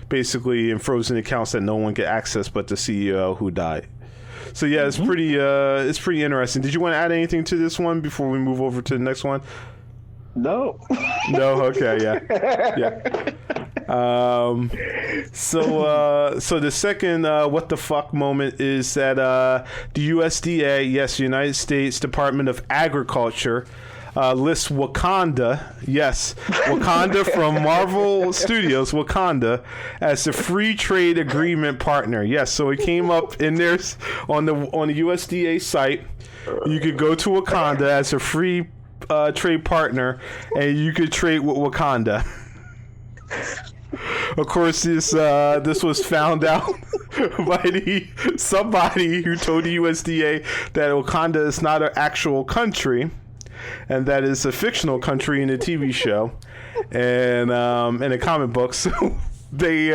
basically in frozen accounts that no one can access but the CEO who died. So yeah, it's pretty interesting. Did you want to add anything to this one before we move over to the next one? No. No. Okay. Yeah. So the second what the fuck moment is that the USDA, yes, United States Department of Agriculture, lists Wakanda, yes, Wakanda from Marvel Studios, Wakanda, as a free trade agreement partner. Yes, so it came up in there on the USDA site. You could go to Wakanda as a free trade partner, and you could trade with Wakanda. Of course, this was found out by somebody who told the USDA that Wakanda is not an actual country, and that is a fictional country in a TV show and in a comic book. So they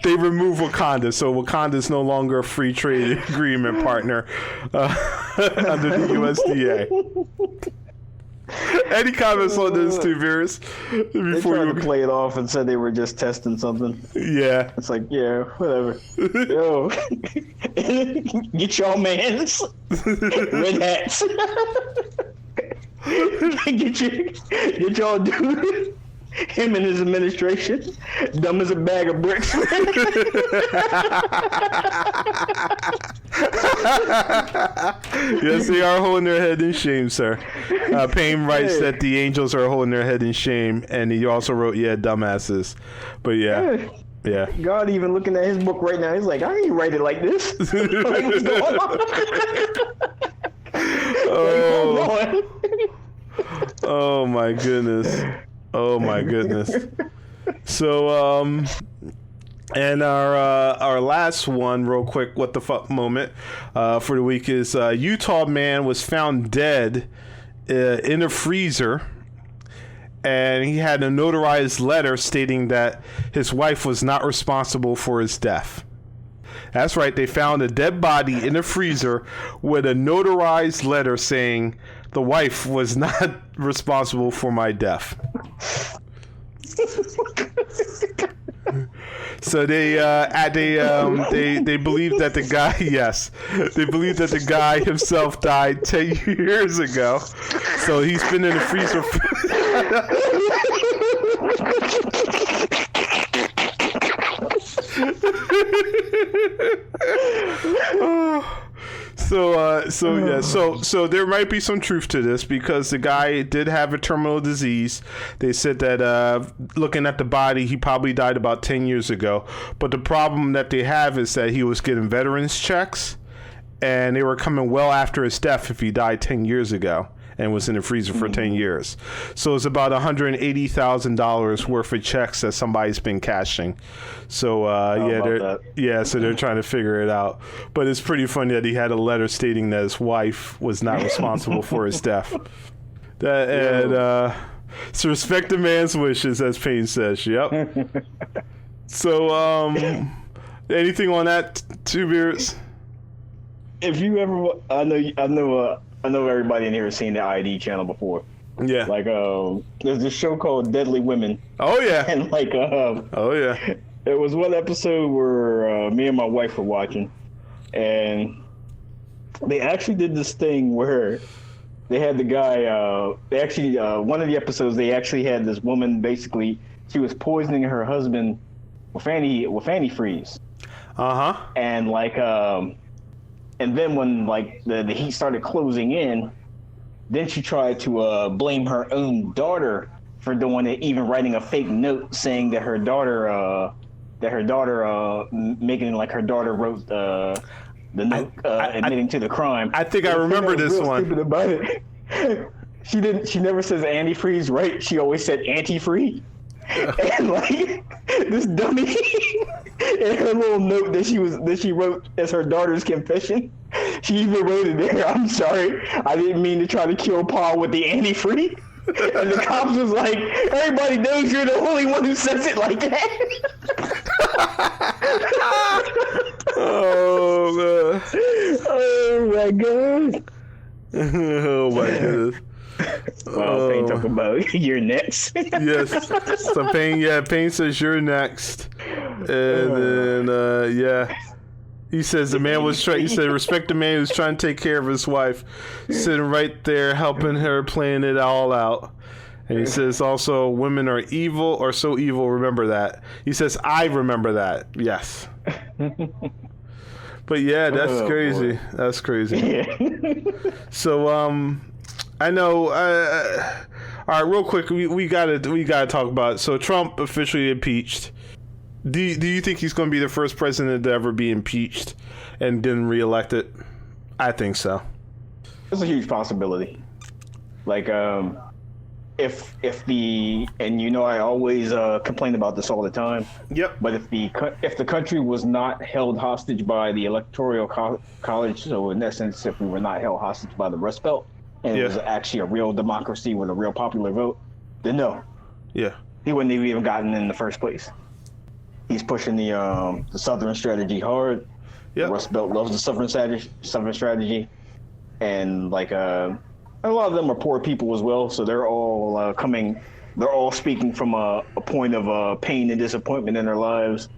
remove Wakanda. So Wakanda is no longer a free trade agreement partner under the USDA. Any comments on this too, Virus? They tried to play it off and said they were just testing something. Yeah. It's like, yeah, whatever. Yo, get y'all mans. Red hats. get y'all dude. Him and his administration, dumb as a bag of bricks. Yes, they are holding their head in shame, sir. Payne writes that the angels are holding their head in shame, and he also wrote, yeah, dumbasses. But yeah. God even looking at his book right now, he's like, I ain't write it like this. Like, what's going on? Oh my goodness. Oh my goodness. So and our last one, real quick, what the fuck moment for the week is Utah man was found dead in a freezer, and he had a notarized letter stating that his wife was not responsible for his death. That's right, they found a dead body in a freezer with a notarized letter saying the wife was not responsible for my death. So they believe that the guy, yes, they believe that the guy himself died 10 years ago. So he's been in the freezer. So there might be some truth to this because the guy did have a terminal disease. They said that looking at the body, he probably died about 10 years ago. But the problem that they have is that he was getting veterans checks, and they were coming well after his death if he died 10 years ago and was in the freezer for 10 years. So it's about $180,000 worth of checks that somebody's been cashing. So so they're trying to figure it out. But it's pretty funny that he had a letter stating that his wife was not responsible for his death. So respect a man's wishes, as Payne says. Yep. So anything on that, Two Beards? If you ever, I know everybody in here has seen the ID channel before. Yeah. Like, there's this show called Deadly Women. Oh yeah. And like, oh yeah. It was one episode where me and my wife were watching, and they actually did this thing where they had the guy. They actually one of the episodes they actually had this woman. Basically, she was poisoning her husband with antifreeze. And like, and then when like the heat started closing in, then she tried to blame her own daughter for doing it, even writing a fake note saying that her daughter making like her daughter wrote the note admitting to the crime. I think I remember this one. Stupid about it. She never says antifreeze, right? She always said antifree. And like this dummy in her little note that she wrote as her daughter's confession, she even wrote it there. I'm sorry, I didn't mean to try to kill Paul with the antifree. And the cops was like, everybody knows you're the only one who says it like that. Oh, man. Oh my god. Oh, my goodness. Well, Payne talking about you're next. Yes. So Payne says you're next. And then, yeah. He says he said, respect the man who's trying to take care of his wife, sitting right there helping her, playing it all out. And he says also, women are evil or so evil, remember that. He says, I remember that. Yes. But yeah, that's crazy. Boy. That's crazy. Yeah. So, I know, all right, real quick, we gotta talk about it. So Trump officially impeached. Do you think he's going to be the first president to ever be impeached and then reelected? I think so. It's a huge possibility. Like, if and you know I always complain about this all the time. Yep. But if the country was not held hostage by the Electoral College, so in essence, if we were not held hostage by the Rust Belt, and it was actually a real democracy with a real popular vote, then no. Yeah. He wouldn't have even gotten in the first place. He's pushing the Southern strategy hard. Yeah. The Rust Belt loves the Southern strategy, and like a lot of them are poor people as well. So they're all They're all speaking from a point of pain and disappointment in their lives.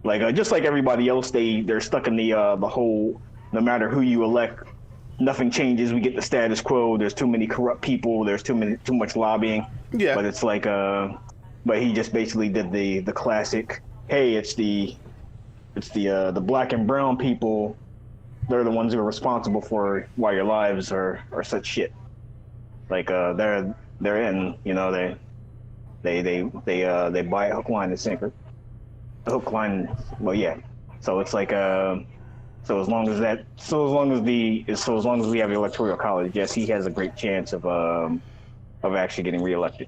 Like just like everybody else, they're stuck in the whole. No matter who you elect, nothing changes. We get the status quo. There's too many corrupt people. There's too much lobbying. Yeah. But it's like but he just basically did the classic. Hey, it's the black and brown people. They're the ones who are responsible for why your lives are such shit. Like they're in, you know, they buy a hook, line, and sinker. The hook, line, well, yeah. So it's like so as long as we have the Electoral College, yes, he has a great chance of actually getting reelected.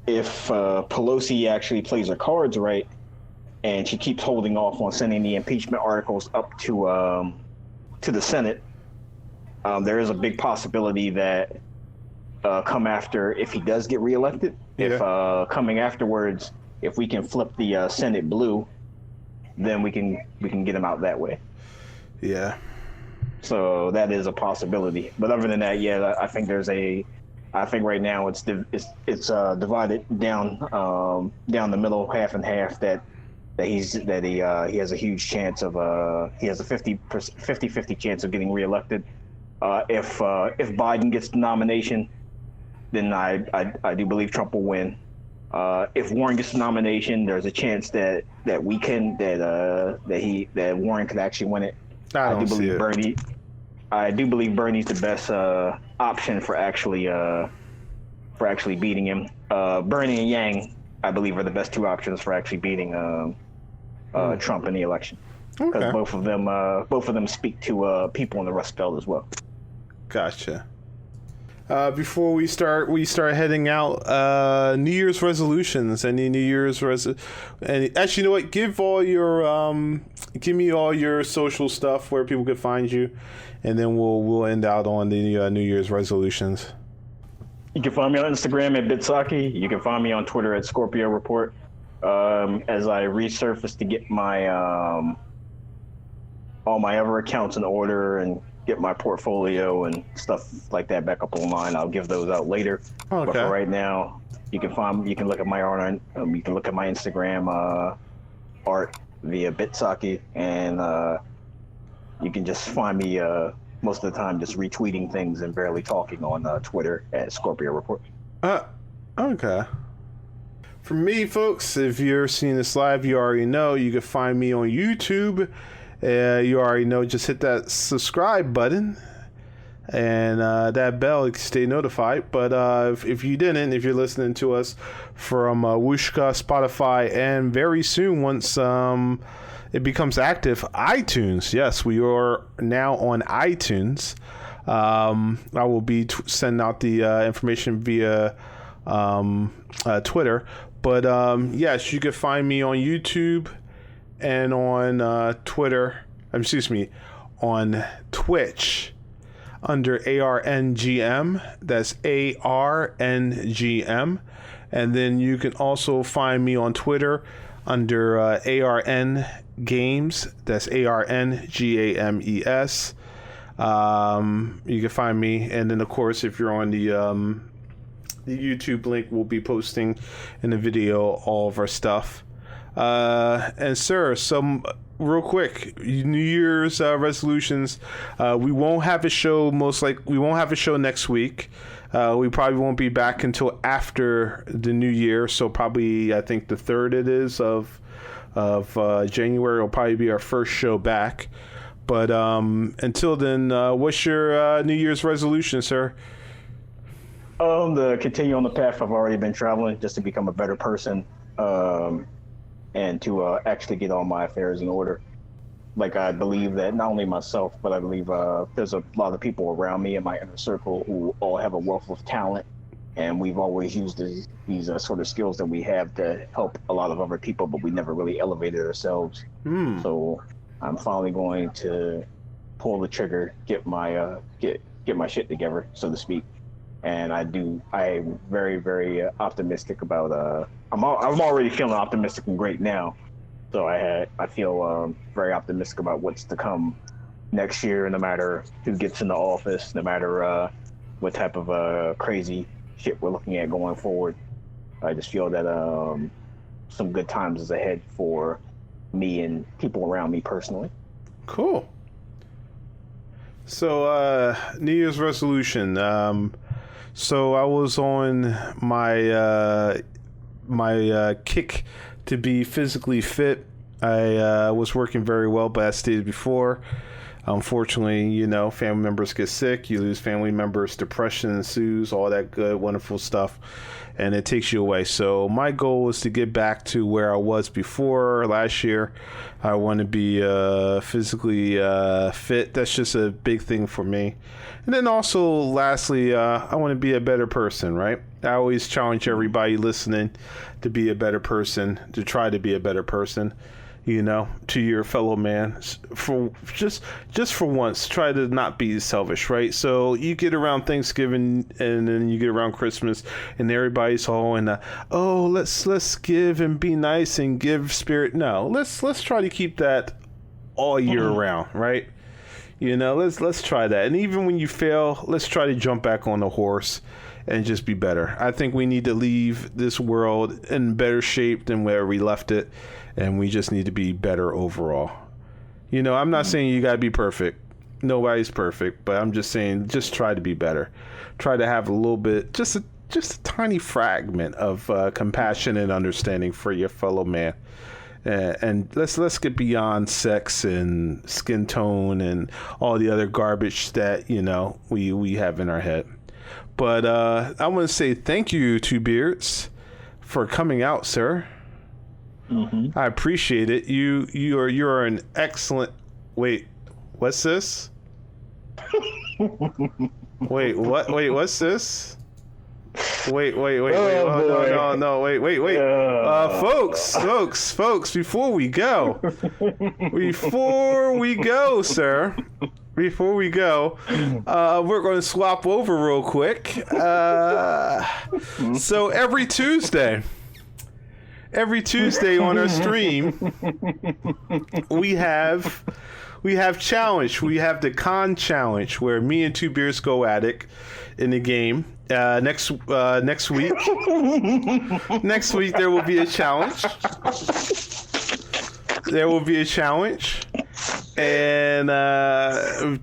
If Pelosi actually plays her cards right, and she keeps holding off on sending the impeachment articles up to the Senate, there is a big possibility that come after, if he does get reelected, if coming afterwards, if we can flip the Senate blue, then we can get him out that way. Yeah. So that is a possibility. But other than that, yeah, I think right now it's divided down the middle, half and half, that he has a huge chance of he has a 50-50 chance of getting reelected. If Biden gets the nomination, then I do believe Trump will win. If Warren gets the nomination, there's a chance that Warren could actually win it. I do believe Bernie's the best option for actually beating him. Bernie and Yang, I believe, are the best two options for actually beating Trump in the election, because both of them speak to people in the Rust Belt as well. Gotcha. Before we start heading out, New Year's resolutions. Any New Year's and actually, you know what? Give me all your social stuff where people can find you, and then we'll end out on the New Year's resolutions. You can find me on Instagram at Bitsaki. You can find me on Twitter at Scorpio Report. As I resurface to get my all my other accounts in order and get my portfolio and stuff like that back up online, I'll give those out later. Okay. But for right now, you can look at my art on, you can look at my Instagram art via Bitsaki, and you can just find me most of the time just retweeting things and barely talking on Twitter at Scorpio Report. Okay. For me, folks, if you're seeing this live, you already know you can find me on YouTube. You already know, just hit that subscribe button and that bell to stay notified. But if you didn't, if you're listening to us from Wooshka, Spotify, and very soon, once it becomes active, iTunes. Yes, we are now on iTunes. I will be sending out the information via Twitter. But yes, you can find me on YouTube and on Twitter. On Twitch under ARNGM. That's ARNGM. And then you can also find me on Twitter under ARN Games. That's ARNGAMES. You can find me. And then, of course, if you're on the YouTube link, we'll be posting in the video all of our stuff. And, sir, some real quick, New Year's resolutions. We won't have a show. We won't have a show next week. We probably won't be back until after the New Year. So probably, I think the 3rd it is of January will probably be our first show back. But until then, what's your New Year's resolution, sir? To continue on the path I've already been traveling, just to become a better person, and to actually get all my affairs in order. Like, I believe that not only myself, but I believe there's a lot of people around me in my inner circle who all have a wealth of talent, and we've always used these sort of skills that we have to help a lot of other people, but we never really elevated ourselves. So I'm finally going to pull the trigger, get my shit together, so to speak. And I'm very, very optimistic about. I'm already feeling optimistic and great now. So I feel very optimistic about what's to come next year. No matter who gets in the office, no matter what type of crazy shit we're looking at going forward, I just feel that some good times is ahead for me and people around me personally. Cool. So New Year's resolution. So I was on my kick to be physically fit. I was working very well, but as stated before, unfortunately, family members get sick. You lose family members, depression ensues, all that good, wonderful stuff, and it takes you away. So my goal was to get back to where I was before last year. I want to be physically fit. That's just a big thing for me. And then also, lastly, I want to be a better person, right? I always challenge everybody listening to be a better person, to try to be a better person, to your fellow man. For just for once, try to not be selfish, right? So you get around Thanksgiving and then you get around Christmas and everybody's all in let's give and be nice and give spirit. No, let's try to keep that all year round, right? Let's try that. And even when you fail, let's try to jump back on the horse and just be better. I think we need to leave this world in better shape than where we left it, and we just need to be better overall. I'm not saying you gotta be perfect. Nobody's perfect, but I'm just saying just try to be better. Try to have a little bit, just a tiny fragment of compassion and understanding for your fellow man. And let's get beyond sex and skin tone and all the other garbage that we have in our head. But I want to say thank you, Two Beards, for coming out, sir. Mm-hmm. I appreciate it. You're an excellent. Wait, what's this? Wait, what? Wait, what's this? Wait. Oh, no, wait. Folks, before we go, sir, we're going to swap over real quick. So every Tuesday on our stream, we have challenge. We have the con challenge where me and Two Beers go at it in the game. Next week there will be a challenge. And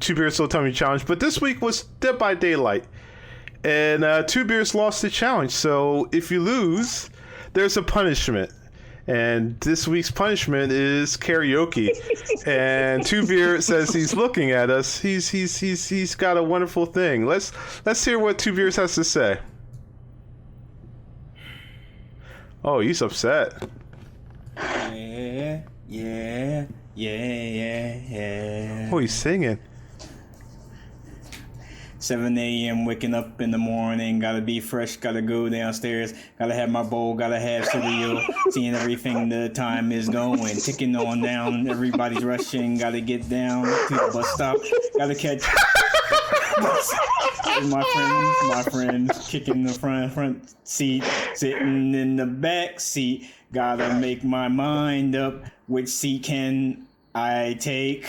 Two Beers will tell me challenge. But this week was Dead by Daylight. And Two Beers lost the challenge. So if you lose, there's a punishment. And this week's punishment is karaoke. And Two Beard says he's looking at us. He's got a wonderful thing. Let's hear what Two Beers has to say. Oh, he's upset. Yeah. Oh, he's singing. 7 a.m. waking up in the morning, gotta be fresh, gotta go downstairs, gotta have my bowl, gotta have cereal, seeing everything, the time is going, ticking on down, everybody's rushing, gotta get down to the bus stop, gotta catch My friends kicking the front seat, sitting in the back seat. Gotta make my mind up. Which seat can I take?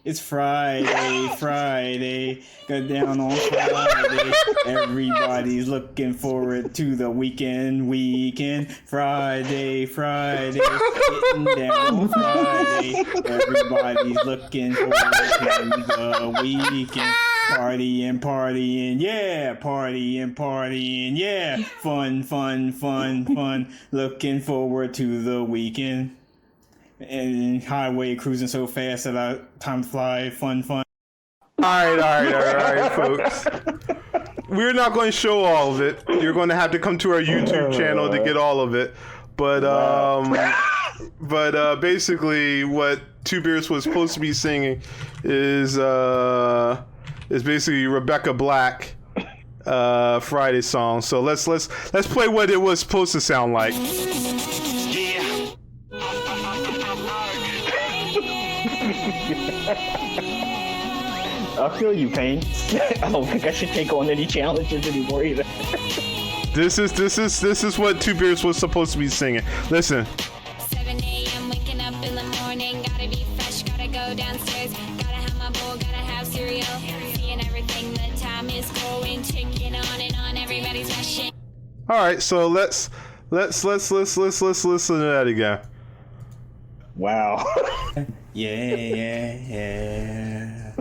It's Friday. Go down on Friday. Everybody's looking forward to the weekend. Friday. Getting down on Friday. Everybody's looking forward to the weekend. Partying, yeah. Partying, yeah. Fun. Looking forward to the weekend. And highway cruising so fast that time fly, fun. All right, folks. We're not going to show all of it. You're going to have to come to our YouTube channel to get all of it. But basically, what Two Beers was supposed to be singing is basically Rebecca Black Friday song. So let's play what it was supposed to sound like. I feel you, Payne. I don't think I should take on any challenges anymore either. This is what Two Beers was supposed to be singing. Listen. 7 a.m. waking up in the morning, gotta be fresh, gotta go downstairs, gotta have my bowl, gotta have cereal, seeing everything, the time is going, ticking on and on, everybody's rushing. All right, so let's listen to that again. Wow. Yeah.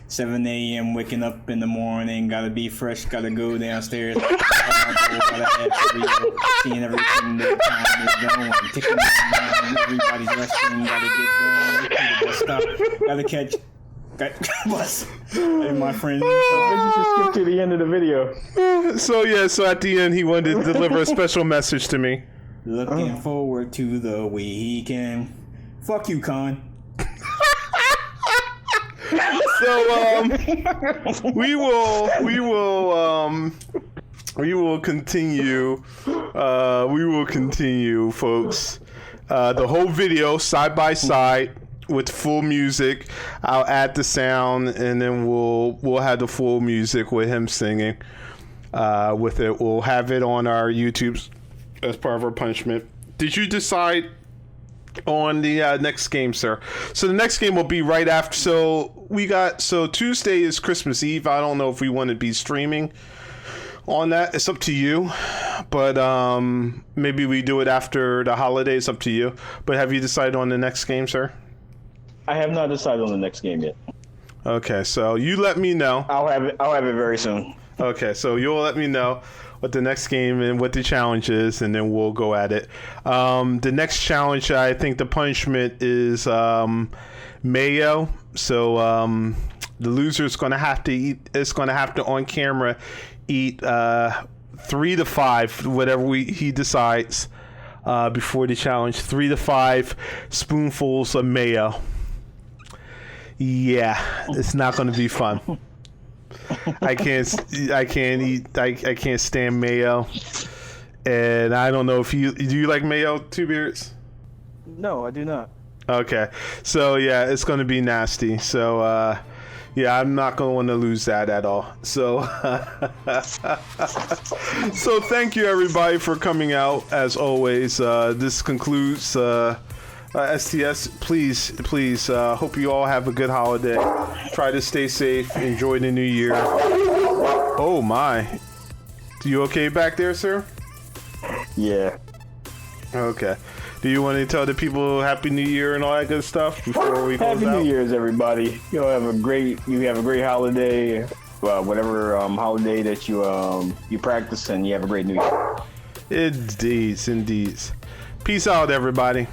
7 a.m. waking up in the morning, gotta be fresh, gotta go downstairs, gotta have cereal, seeing everything, the time is going, ticking on, everybody's rushing, gotta get down to the bus stop, gotta catch bus, and my friend. You just skip to the end of the video. So at the end, he wanted to deliver a special message to me. Looking forward to the weekend. Fuck you, Con. So we will continue. We will continue, folks. The whole video side by side with full music. I'll add the sound, and then we'll have the full music with him singing. With it, we'll have it on our YouTube as part of our punishment. Did you decide on the next game, sir? So the next game will be right after. So Tuesday is Christmas Eve. I don't know if we want to be streaming on that. It's up to you. But maybe we do it after the holidays. Up to you. But have you decided on the next game, sir? I have not decided on the next game yet. Okay, so you let me know. I'll have it very soon. Okay, so you'll let me know what the next game and what the challenge is, and then we'll go at it. The next challenge, I think the punishment is mayo. So the loser is going to have to eat. It's going to have to on camera eat 3 to 5, whatever he decides before the challenge. 3 to 5 spoonfuls of mayo. Yeah, it's not going to be fun. I can't stand mayo, and I don't know if do you like mayo, Two Beards? No, I do not. Okay, so yeah, it's gonna be nasty. So yeah, I'm not gonna want to lose that at all. So so thank you everybody for coming out. As always, this concludes STS. Please, hope you all have a good holiday. Try to stay safe. Enjoy the new year. Oh my. You okay back there, sir? Yeah. Okay. Do you want to tell the people Happy New Year and all that good stuff before we close Happy out? New Year's, everybody. You have a great holiday. Whatever holiday that you practice, and you have a great New Year. Indeed. Peace out, everybody.